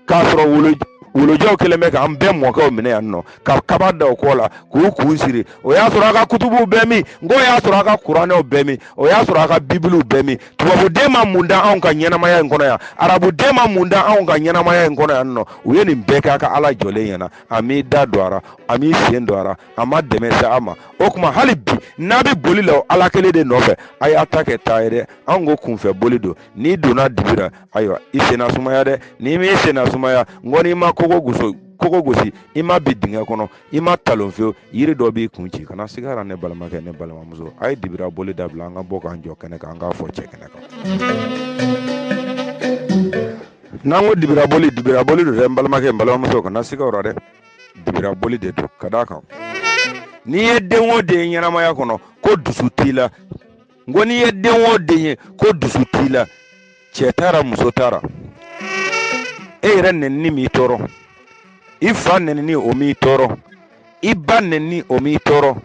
k'a sɔrɔ wolojɛw kelen bɛ k'an bɛɛ mɔkɛw minɛ yan nɔ ka kaba da o kɔ la k'u kun siri o y'a sɔrɔ a ka kutubuw bɛɛ min n ko o y'a sɔrɔ a ka kuranɛw bɛɛ min o y'a sɔrɔ a ka bibiliw bɛɛ min tubabuden ma mun da anw ka ɲɛnamaya in kɔnɔ yan arabuden ma mun da anw ka ɲɛnamaya in kɔnɔ yan nɔ u ye nin bɛɛ kɛ a ka ala jɔlen ɲɛna a m'i da don a la a m'i sen don a la a ma dɛmɛ se a ma o tuma hali bi n'a bɛ boli la ala kelen de nɔfɛ a y'a ta kɛ taa ye dɛ anw ko kunfɛ boli don n'i donna dibira ayiwa i senna sumaya dɛ n'i m'i senna sumaya n ko n'i ma kogo gosi i ma bi dingɛ kɔnɔ i ma talon fewu yiri dɔ b'i kun ci kana sigara ne balimakɛ ne balimamuso a ye dibira boli dabila an ka bɔ k'an jɔ kɛnɛ kan an k'a fɔ cɛ kɛnɛ kan n'an ko dibira boli don dɛ n balimakɛ n balimamuso kana sigara dɛ dibira boli de don ka d'a kan n'i ye den o den ye ɲɛnamaya kɔnɔ ko dusu t'i la n ko n'i ye den o den ye ko dusu t'i la cɛ taara muso taara e yɛrɛ nɛnini m'i tɔɔrɔ i fa nɛnini o m'i tɔɔrɔ i ba nɛnini o m'i tɔɔrɔ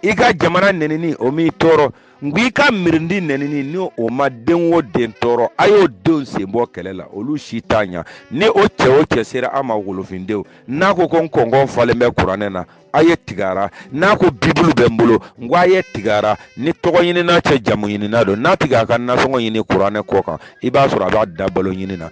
i ka jamana nɛnini o m'i tɔɔrɔ n ko i ka mirindi nɛnini ni o ma den o den tɔɔrɔ a y'o denw sen bɔ kɛlɛ la olu si t'a ɲa ni o cɛ sera an ma wolofindenw n'a ko n kɔngɔn falen bɛ kuranɛ na a ye tigara n'a ko bibulu bɛ n bolo n ko a ye tigara ni tɔgɔ ɲinina cɛ jamu ɲinina don n'a tigɛ a ka nasɔngɔ ɲini kuranɛ kɔ kan i b'a sɔrɔ a b'a da balo ɲini na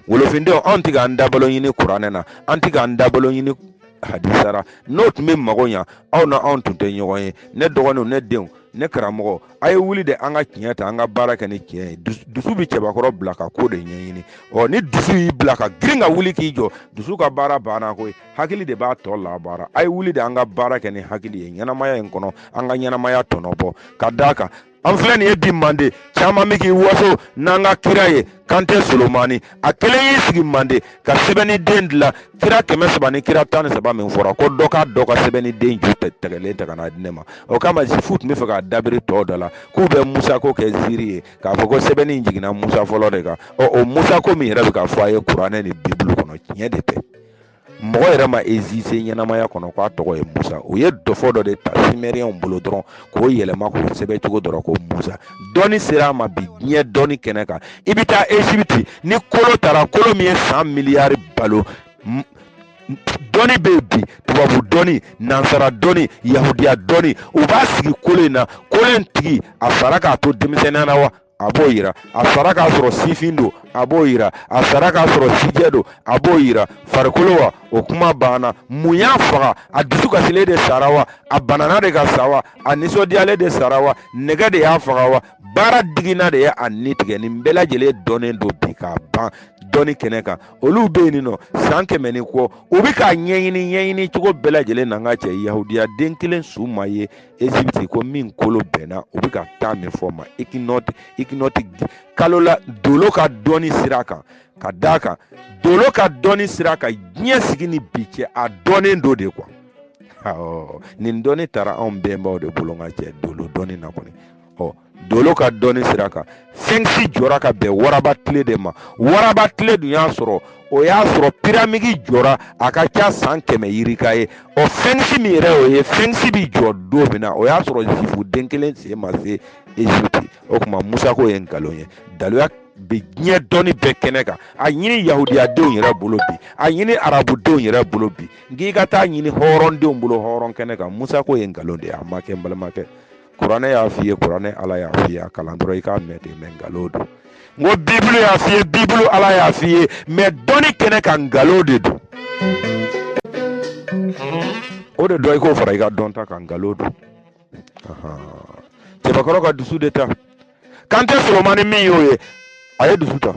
wolofindenw anw tɛ k'an da balo ɲini kuranɛ na an tɛ k'an da balo ɲini hadisara n'o tun bɛ mago ɲa aw na anw tun tɛ ɲɔgɔn ye ne dɔgɔninw ne denw ne karamɔgɔ a ye wuli de an ka tiɲɛ ta an ka baara kɛ ni tiɲɛ ye dusu bɛ cɛbakɔrɔ bila ka ko de ɲɛɲini ni dusu y'i bila ka girin ka wuli k'i jɔ dusu ka baara banna koyi hakili de b'a tɔ labaara a ye wuli de an ka baara kɛ ni hakili ye ɲɛnamaya in kɔnɔ an ka ɲɛnamaya tɔnɔ bɔ ka d'a kan an filɛ nin ye bi mande caman bɛ k'i waso n'an ka kira ye Kante Solomani a kelen y'i sigi mande ka sɛbɛnni den dilan kira 300 ni kira 13 min fɔra ko dɔ ka sɛbɛnni den ju tɛgɛlen ta ka n'a di ne ma o kama fu tun bɛ fɛ k'a dabiri tɔw da la k'u bɛ Musa ko kɛ ziiri ye k'a fɔ ko sɛbɛnni in jiginna Musa fɔlɔ de kan o Musa ko min yɛrɛ bɛ ka fɔ a ye kuranɛ ni bibulu kɔnɔ tiɲɛ de tɛ mɔgɔ yɛrɛ ma existe ɲɛnamaya kɔnɔ k'a tɔgɔ ye Musa o ye dɔfɔ dɔ de ta Sumériens bolo dɔrɔn k'o yɛlɛma k'o sɛbɛn cogo dɔrɔn ko Musa dɔnni sera a ma bi diɲɛ dɔnni kɛnɛ kan i bɛ taa Égypte ni kolo taara kolo min ye 100 miliyari balo dɔnni bɛ bi tubabu dɔnni nansara dɔnni yahudiya dɔnni u b'a sigi kolo in na kolo in tigi a sara k'a to denmisɛnninya na wa a b'o yira a sara k'a sɔrɔ sifin don a b'o yira a sara k'a sɔrɔ sijɛ don a b'o yira farikolo wa o kuma banna mun y'a faga a dusu kasilen de sara wa a banana de ka sa wa a nisɔndiyalen de sara wa nɛgɛ de y'a faga wa baara diginna de ye a ni tigɛ nin bɛɛ lajɛlen dɔnnen don bi k'a ban dɔnni kɛnɛ kan olu bɛ yen nɔ san 100 ni kɔ u bɛ k'a ɲɛɲini cogo bɛɛ lajɛlen na n ka cɛ yahudiya den kelen su ma ye Égypte ko min kolo bɛnna u bɛ ka taa min fɔ ma ikinɔti kalo la dolo ka dɔnni sira kan ka d'a kan dolo ka dɔnni sira kan diɲɛ sigi ni bi cɛ a dɔnnen do de quoi nin dɔnni taara anw bɛnbaw de bolo n ka cɛ dolo dɔnni na kɔni dolo ka dɔnni sira kan fɛnsi jɔra ka bɛn waraba tile de ma waraba tile dun y'a sɔrɔ o y'a sɔrɔ piramidi jɔra a ka ca san 100 yirika ye fɛnsi min yɛrɛ o ye fɛnsi bi jɔ don min na o y'a sɔrɔ zifu den kelen sen ma se Égypte o kuma Musa ko ye nkalon ye daluya bi diɲɛ dɔnni bɛɛ kɛnɛ kan a ɲini yahudiyadenw yɛrɛ bolo bi a ɲini arabudenw yɛrɛ bolo bi n'i ka taa ɲini hɔrɔndenw bolo hɔrɔn kɛnɛ kan Musa ko ye nkalon de a ma kɛ n balimakɛ kuranɛ y'a f'i ye kuranɛ ala y'a f'i ye a kalan dɔrɔn i k'a mɛn ten mɛ nkalon don n ko bibulu y'a f'i ye bibulu ala y'a f'i ye mɛ dɔnni kɛnɛ kan nkalon de don o de dɔ i k'o fara i ka dɔn ta kan nkalon don cɛbakɔrɔ ka dusu de ta Kante Solomani min y'o ye a ye dusu ta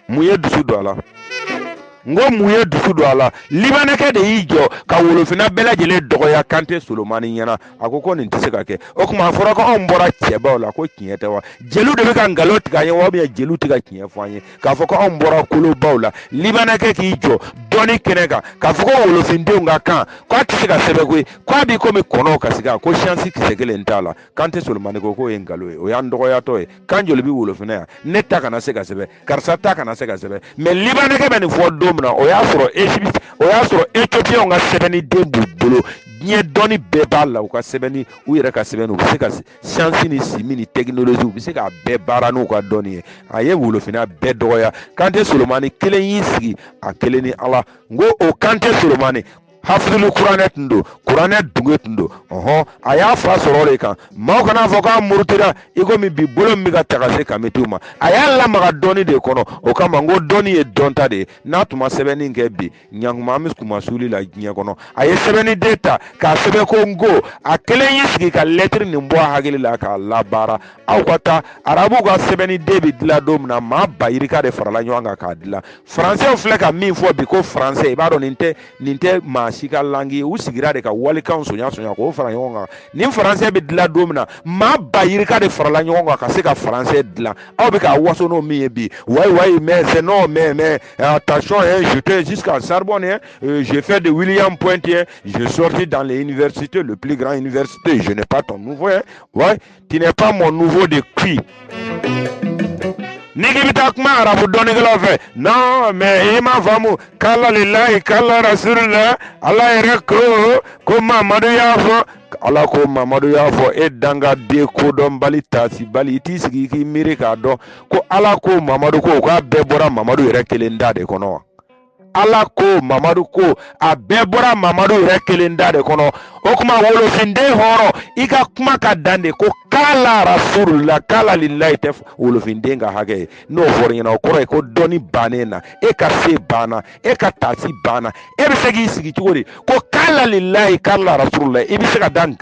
mun ye dusu don a la n ko mun ye dusu don a la libanɛkɛ de y'i jɔ ka wolofina bɛɛ lajɛlen dɔgɔya Kante Solomani ɲɛna a ko nin tɛ se ka kɛ o tuma a fɔra ko anw bɔra cɛbaw la ko tiɲɛ tɛ wa jeliw de bɛ ka nkalon tigɛ an ye wa bien jeliw tɛ ka tiɲɛ fɔ an ye k'a fɔ ko anw bɔra kolobaw la libanɛkɛ k'i jɔ dɔnni kɛnɛ kan k'a fɔ ko wolofindenw ka kan k'a tɛ se ka sɛbɛn koyi k'a b'i komi kɔnɔw ka sigi ko siyansi kisɛ kelen t'a la Kante Solomani ko k'o ye nkalon ye o y'an dɔgɔyatɔ ye kan joli bɛ wolofina yan ne ta kana se ka sɛbɛn karisa ta kana se ka sɛbɛn mɛ libanɛkɛ bɛ nin fɔ don min na o y'a sɔrɔ Égypte o y'a sɔrɔ Éthiopiens ka sɛbɛnni den b'u bolo diɲɛ dɔnni bɛɛ b'a la u ka sɛbɛnni u yɛrɛ ka sɛbɛnni u bɛ se ka siyansi ni simi ni technologie u bɛ se k'a bɛɛ baara n'u ka dɔnni ye a ye wolofina bɛɛ dɔgɔya Kante Solomani kelen y'i sigi a kelen ni Ala n ko o Kante Solomani hafidulu kuranɛ tun don kuranɛ dunge tun don a y'a fa sɔrɔ de kan maaw kana fɔ k'a murutira i komi bi bolo min bɛ ka ta ka se kamitiw ma a y'a lamaga dɔnni de kɔnɔ o kama n ko dɔnni ye dɔnta de ye n'a tun ma sɛbɛnni kɛ bi ɲankuma an bɛ kuma suli la diɲɛ kɔnɔ a ye sɛbɛnni den ta k'a sɛbɛn ko n ko a kelen y'i sigi ka lɛtiri nin bɔ a hakili la k'a labaara aw ka taa arabuw ka sɛbɛnni den bɛ dilan don min na maa ba yirika de farala ɲɔgɔn kan k'a dilan faransɛw filɛ ka min fɔ bi ko faransɛ i b'a dɔn nin tɛ maa si ka langi u sigira de ka walikanw sonya k'o fara ɲɔgɔn kan nin faransɛ bɛ dilan don min na maa ba yirika de farala ɲɔgɔn kan ka se ka faransɛ dilan aw bɛ k'a waso n'o min ye bi wayi mais c'est non mais attention j'étais jusqu'à Sorbonne j'ai fait de William Pointier j'ai sorti dans les universités le plus grand université je n'ai pas ton nouveau ouais tu n'es pas mon nouveau de qui nigi bɛ taa kuma arabu dɔnnikɛlaw fɛ non mais i m'a faamu kala lilahi kala rasulillah ala yɛrɛ ko Mamadu y'a fɔ ala ko Mamadu y'a fɔ e dangaden kodɔnbali taasibali i t'i sigi i k'i miiri k'a dɔn ko ala ko Mamadu ko k'a bɛɛ bɔra Mamadu yɛrɛ kelen da de kɔnɔ wa ala ko Mamadu ko a bɛɛ bɔra Mamadu yɛrɛ kelen da de kɔnɔ o kuma wolofinden hɔrɔn i ka kuma ka dan de ko kala rasulillah kala lillahi tɛ wolofinden ka hakɛ ye n'o fɔra ɲɛna o kɔrɔ ye ko dɔnni bannen na e ka se banna e ka taasi banna e bɛ se k'i sigi cogo di ko kala lillahi kala rasulillah i bɛ se ka dan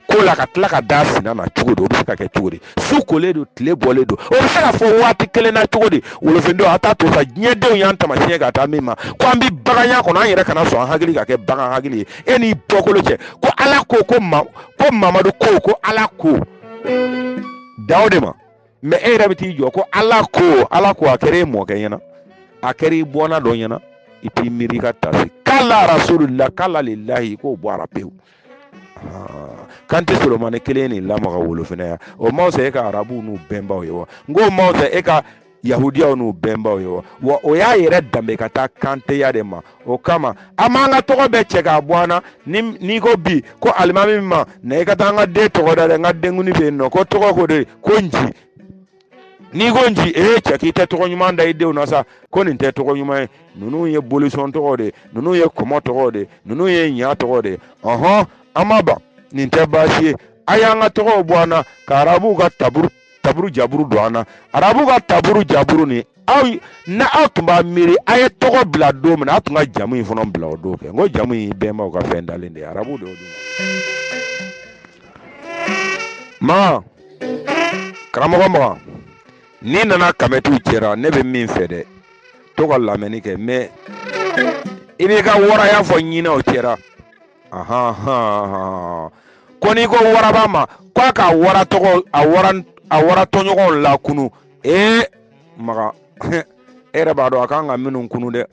ko la ka tila ka da sina na cogo di o bɛ se ka kɛ cogo di su kolen don tile bɔlen don o bɛ se ka fɔ waati kelen na cogo di wolofindenw a t'a to sa diɲɛdenw y'an taamasiyɛn ka taa min ma ko an bɛ baganya kɔnɔ an yɛrɛ kana sɔn an hakili ka kɛ bagan hakili ye e n'i bɔkolo cɛ ko ala ko Mamadu ko ala ko daw de ma mɛ e yɛrɛ bɛ t'i jɔ ko ala ko a kɛra e mɔkɛ ɲɛna a kɛra i bɔnna dɔ ɲɛna i t'i miiri i ka taasi kala rasulillah kala lillahi k'o bɔra pewu. Kante Solomani kelen ni lamaga wolofina ya o ma fɛ e ka arabu n'u bɛnbaw ye wa n ko ma fɛ e ka yahudiya n'u bɛnbaw ye wa o y'a yɛrɛ danbe ka taa kanteya de ma o kama an m'an ka tɔgɔ bɛɛ cɛ k'a bɔ an na ni ko bi ko alimami ma na i ka taa an ka den tɔgɔ da dɛ n ka denkuni bɛ yen nɔ ko tɔgɔ ko de ko nci n'i ko nci cɛ k'i tɛ tɔgɔ ɲuman da i denw na sa ko nin tɛ tɔgɔ ɲuman ye ninnu ye bolisɔn tɔgɔ de ninnu ye kɔmɔ tɔgɔ de ninnu ye ɲa tɔgɔ de an ma ban nin tɛ baasi ye a y'an ka tɔgɔw bɔ an na ka arabuw ka taburu jaburu don an na arabu ka taburu jaburu ni aw tun b'a miiri a ye tɔgɔ bila don min na a tun ka jamu in fana bila o don kɛ n ko jamu in bɛnbaw ka fɛn dalen de ye arabu de y'o dun ma karamɔgɔ n'i nana kamɛtiw cɛra ne bɛ min fɛ dɛ to ka lamɛnni kɛ mais i b'i ka waraya fɔ ɲinɛw cɛra ko n'i ko waraba ma k'a ka wara tɔgɔ a wara tɔɲɔgɔnw lakunu maga e yɛrɛ b'a dɔn a kan ka minnu kunu dɛ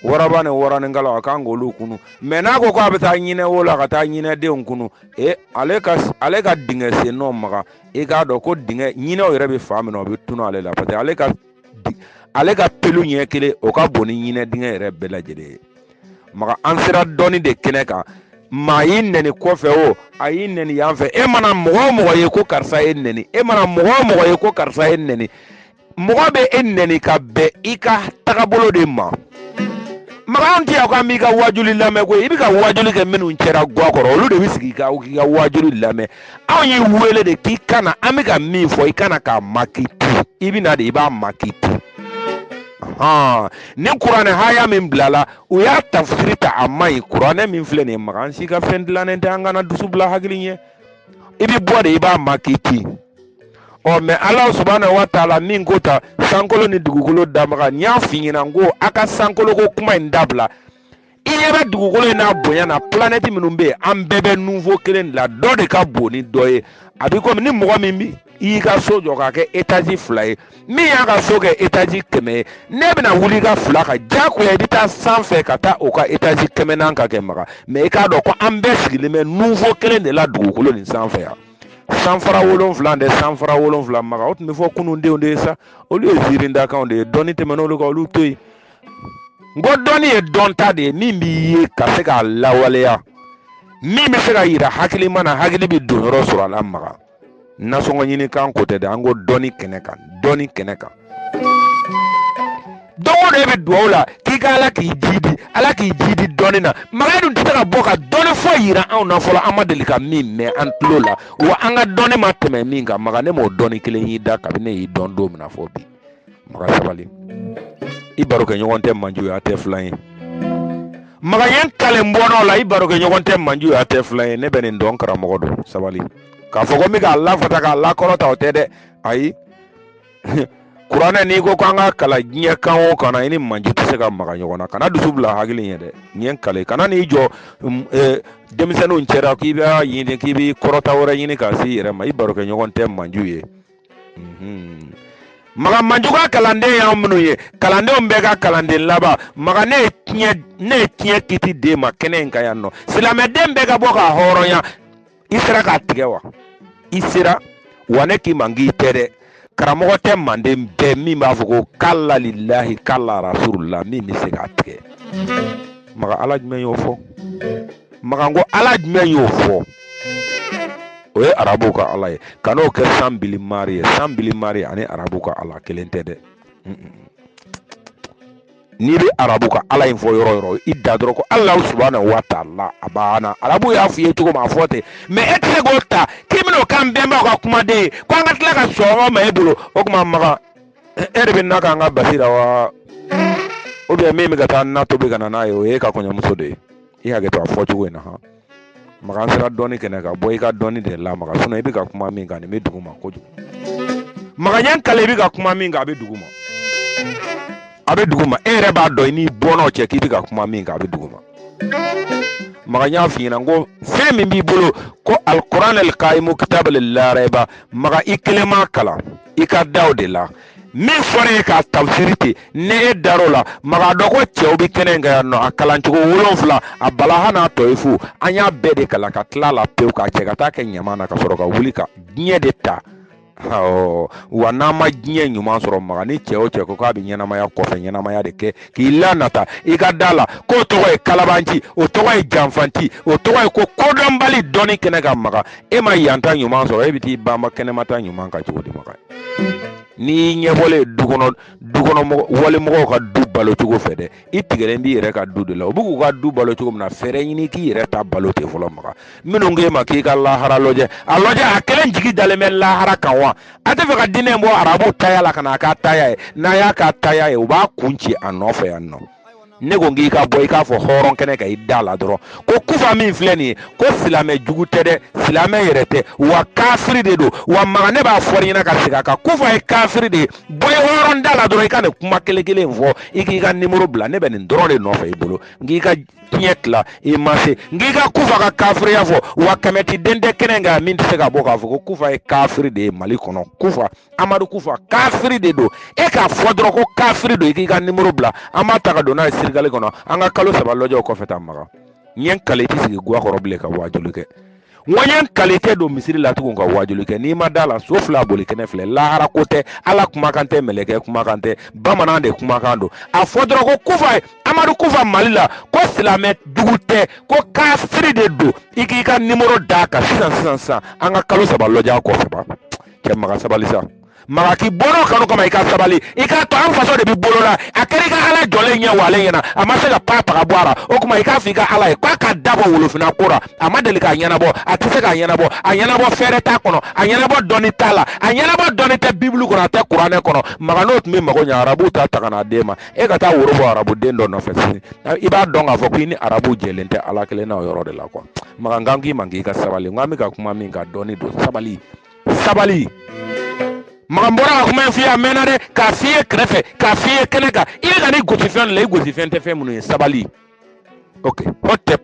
waraba ni waranikalaw a kan k'olu kunu mais n'a ko k'a bɛ taa ɲinɛ wo la ka taa ɲinɛdenw kunu ale ka dingɛ sen nɔ maga i k'a dɔn ko dingɛ ɲinɛw yɛrɛ bɛ fa min na o bɛ tunu ale la parce que ale ka pelu ɲɛ kelen o ka bon ni ɲinɛ dingɛ yɛrɛ bɛɛ lajɛlen ye maga an sera dɔɔni de kɛnɛ kan maa y'i nɛni kɔfɛ o a y'i nɛni yan fɛ e mana mɔgɔ o mɔgɔ ye ko karisa ye nɛni e mana mɔgɔ o mɔgɔ ye ko karisa ye nɛni mɔgɔ bɛ e nɛni ka bɛn i ka tagabolo de ma maga an tɛ yan k'an b'i ka wajuli lamɛn koyi i bɛ ka wajuli kɛ minnu cɛra ga kɔrɔ olu de bɛ sigi k'i ka wajuli lamɛn anw y'i wele de k'i kana an bɛ ka min fɔ i kana k'a maki tu i bɛ na de i b'a maki tu ni kuranɛ haya min bilala u y'a tafsiri ta a ma ɲi kuranɛ min filɛ nin ye maga an si ka fɛn dilannen tɛ an kana dusu bila hakili ɲɛ i bɛ bɔ de i b'a maki ten mais Ala subhanahu wa taala min ko ta sankolo ni dugukolo damaga n y'a f'i ɲɛna n ko a ka sankolo ko kuma in dabila i ɲɛ bɛ dugukolo in n'a bonya na planète minnu bɛ yen an bɛɛ bɛ niveau kelen de la dɔ de ka bon ni dɔ ye a bɛ komi ni mɔgɔ min bi i y'i ka so jɔ k'a kɛ étage 2 ye min y'a ka so kɛ étage 100 ye ne bɛna wuli i ka 2 kan diyagoya i bɛ taa sanfɛ ka taa o ka étage 100nan ka kɛ maga mais i k'a dɔn ko an bɛɛ sigilen bɛ niveau kelen de la dugukolo nin sanfɛ yan sanfara 7 de sanfara 7 maga o tun bɛ fɔ kunundenw de ye sa olu ye ziirindakanw de ye dɔnni tɛmɛna olu kan olu to yen n ko dɔnni ye dɔnta de ye min b'i ye ka se k'a lawaleya min bɛ se ka yira hakili ma na hakili bɛ don yɔrɔ sɔrɔ a la maga nasɔngɔ ɲini kan ko tɛ dɛ an ko dɔnni kɛnɛ kan dɔnni kɛnɛ kan dɔgɔ de bɛ dugawu la k'i ka ala k'i jidi dɔnni na maga dun tɛ se ka bɔ ka dɔnni fɔ yira anw na fɔlɔ an ma deli ka min mɛn an tulo la wa an ka dɔnni ma tɛmɛ min kan maga ne m'o dɔnni kelen y'i da kabini ne y'i dɔn don min na fɔ bi maga sabali i baro kɛ ɲɔgɔn tɛ manju ye a tɛ filan ye maga ye n kalen bɔnnaw la i baro kɛ ɲɔgɔn tɛ manju ye a tɛ filan ye ne bɛ nin dɔn karamɔgɔ don sabali k'a fɔ ko n bɛ k'a lafata k'a lakɔrɔta o tɛ dɛ ayi kuranɛ n'i ko k'an ka kalan diɲɛ kan o kan na i ni manji tɛ se ka maga ɲɔgɔn na kana dusu bila hakili ɲɛ dɛ nin ye n kale kana n'i jɔ denmisɛnninw cɛra k'i b'a ɲini k'i bɛ kɔrɔta wɛrɛ ɲini k'a se i yɛrɛ ma i baro kɛ ɲɔgɔn tɛ manju ye maga manju ka kalanden y'anw minnu ye kalandenw bɛɛ ka kalanden laban maga ne ye tiɲɛ kiti den ma kɛnɛ in kan yan nɔ silamɛden bɛɛ ka bɔ k'a hɔrɔnya i sera k'a tigɛ wa i sera wa ne k'i man k'i tɛ dɛ karamɔgɔ tɛ manden bɛɛ min b'a fɔ ko kala lillahi kala rasulullah min bɛ se k'a tigɛ maga ala jumɛn y'o fɔ maga n ko ala jumɛn y'o fɔ o ye arabu ka ala ye ka n'o kɛ san bilimari ye san bilimari ani arabu ka ala kelen tɛ dɛ n'i bɛ arabu ka ala in fɔ yɔrɔ yɔrɔ i da dɔrɔn ko ala subhanahu wa taala a banna arabu y'a f'i ye cogo min a fɔ ten mais e tɛ se k'o ta k'i bɛna o k'an bɛnbaw ka kumaden ye ko an ka tila ka sɔngɔ ma e bolo o tuma maga e de bɛ na k'an ka basi la wa ou bien min bɛ ka taa na tobi ka na n'a ye o ye e ka kɔɲɔmuso de ye i hakɛ to a fɔcogo in na han maga an sera dɔɔni kɛnɛ kan bɔ i ka dɔɔni de la maga sinon i bɛ ka kuma min kan nin bɛ dugu ma kojugu maga ɲɛ kale i bɛ ka kuma min kan a bɛ dugu ma e yɛrɛ b'a dɔn i n'i bɔnnaw cɛ k'i bɛ ka kuma min kan a bɛ dugu ma maga n y'a f'i ɲɛna n ko fɛn min b'i bolo ko alikuran al-kaimu kitab la raiba maga i kelen ma kalan i ka da o de la min fɔra ye k'a tafsiri ten ne e dar'o la maga dɔn ko cɛw bɛ kɛnɛ in kan yan nɔ a kalancogo 7 a bala hali n'a tɔ ye fu an y'a bɛɛ de kalan ka tila la pewu k'a cɛ ka taa kɛ ɲaman na ka sɔrɔ ka wuli ka diɲɛ de ta wa n'a ma diɲɛ ɲuman sɔrɔ maga ni cɛ o cɛ ko k'a bɛ ɲɛnamaya kɔfɛ ɲɛnamaya de kɛ k'i lanata i ka da la k'o tɔgɔ ye kalabanci o tɔgɔ ye janfanci o tɔgɔ ye ko kodɔnbali dɔnni kɛnɛ ka maga e ma yanta ɲuman sɔrɔ e bɛ t'i banba kɛnɛmata ɲuman ka cogo di maga n'i ɲɛbɔlen du kɔnɔ walimɔgɔw ka du balo cogo fɛ dɛ i tigɛlen b'i yɛrɛ ka du de la u bɛ k'u ka du balo cogo min na fɛɛrɛ ɲini k'i yɛrɛ ta balo ten fɔlɔ maga minnu k'e ma k'i ka lahara lajɛ a lajɛ a kelen jigi dalen bɛ lahara kan wa a tɛ fɛ ka diinɛ bɔ arabu taya la ka na a k'a taya ye n'a y'a k'a taya ye u b'a kun ci a nɔfɛ yan nɔ ne ko k'i ka bɔ i k'a fɔ hɔrɔn kɛnɛ kan i da la dɔrɔn ko kufa min filɛ nin ye ko silamɛ jugu tɛ dɛ silamɛ yɛrɛ tɛ wa kafiri de don wa maga ne b'a fɔ ɲɛna ka segin a kan kufa ye kafiri de ye bɔ i hɔrɔn da la dɔrɔn i ka nin kuma kelen kelen fɔ i k'i ka nimoro bila ne bɛ nin dɔrɔn de nɔfɛ i bolo k'i ka diɲɛ tila i ma se k'i ka kufa ka kafiriya fɔ wa kɛmɛ ti den tɛ kɛnɛ kan min tɛ se ka bɔ k'a fɔ ko kufa ye kafiri de ye mali kɔnɔ kufa amadu kufa kafiri de don e k'a fɔ dɔrɔn ko kafiri don i k'i ka nimoro bila an b'a ta ka don n'a ye sirigali kɔnɔ an ka kalo 3 lɔjɔw kɔfɛ ta maga n ye n kale tɛ sigi guwa kɔrɔ bilen ka wajuli kɛ n ye n kale tɛ don misiri la tugun ka wajuli kɛ n'i ma da la so fila boli kɛnɛ filɛ lahara ko tɛ ala kumakan tɛ mɛlɛkɛ kumakan tɛ bamanan de kumakan don a fɔ dɔrɔn ko kufa ye amadu kufa mali la ko silamɛ jugu tɛ ko kafiri de don i k'i ka nimoro d'a kan sisan an ka kalo 3 lɔjɔ kɔfɛ ba cɛ maga sabali sa maga k'i bolo kanu kama i ka sabali i k'a to an faso de bɛ bolo la a kɛra i ka ala jɔlen ɲɛ walen ɲɛna a ma se ka pa ka bɔ a la o tuma i k'a fɔ i ka ala ye k'a ka dabɔ wolofina ko la a ma deli k'a ɲɛnabɔ a tɛ se k'a ɲɛnabɔ a ɲɛnabɔ fɛɛrɛ t'a kɔnɔ a ɲɛnabɔ dɔnni t'a la a ɲɛnabɔ dɔnni tɛ bibulu kɔnɔ a tɛ kuranɛ kɔnɔ maga n'o tun bɛ mago ɲɛ arabu ta ta ka n'a d'e ma e ka taa woro bɔ arabu den dɔ nɔfɛ sisan i b'a dɔn k'a fɔ ko i ni arabu jɛlen tɛ ala kelen na o yɔrɔ de la quoi maga n kan k'i ma k'i ka sabali n k'an bɛ ka kuma min ka dɔnni don sabali maga n bɔra ka kuma in f'i ye a mɛnna dɛ k'a f'i ye kɛrɛfɛ k'a f'i ye kɛnɛ kan i bɛ ka ni gosi fɛn de la i gosi fɛn tɛ fɛn minnu ye sabali ok hɔtɛp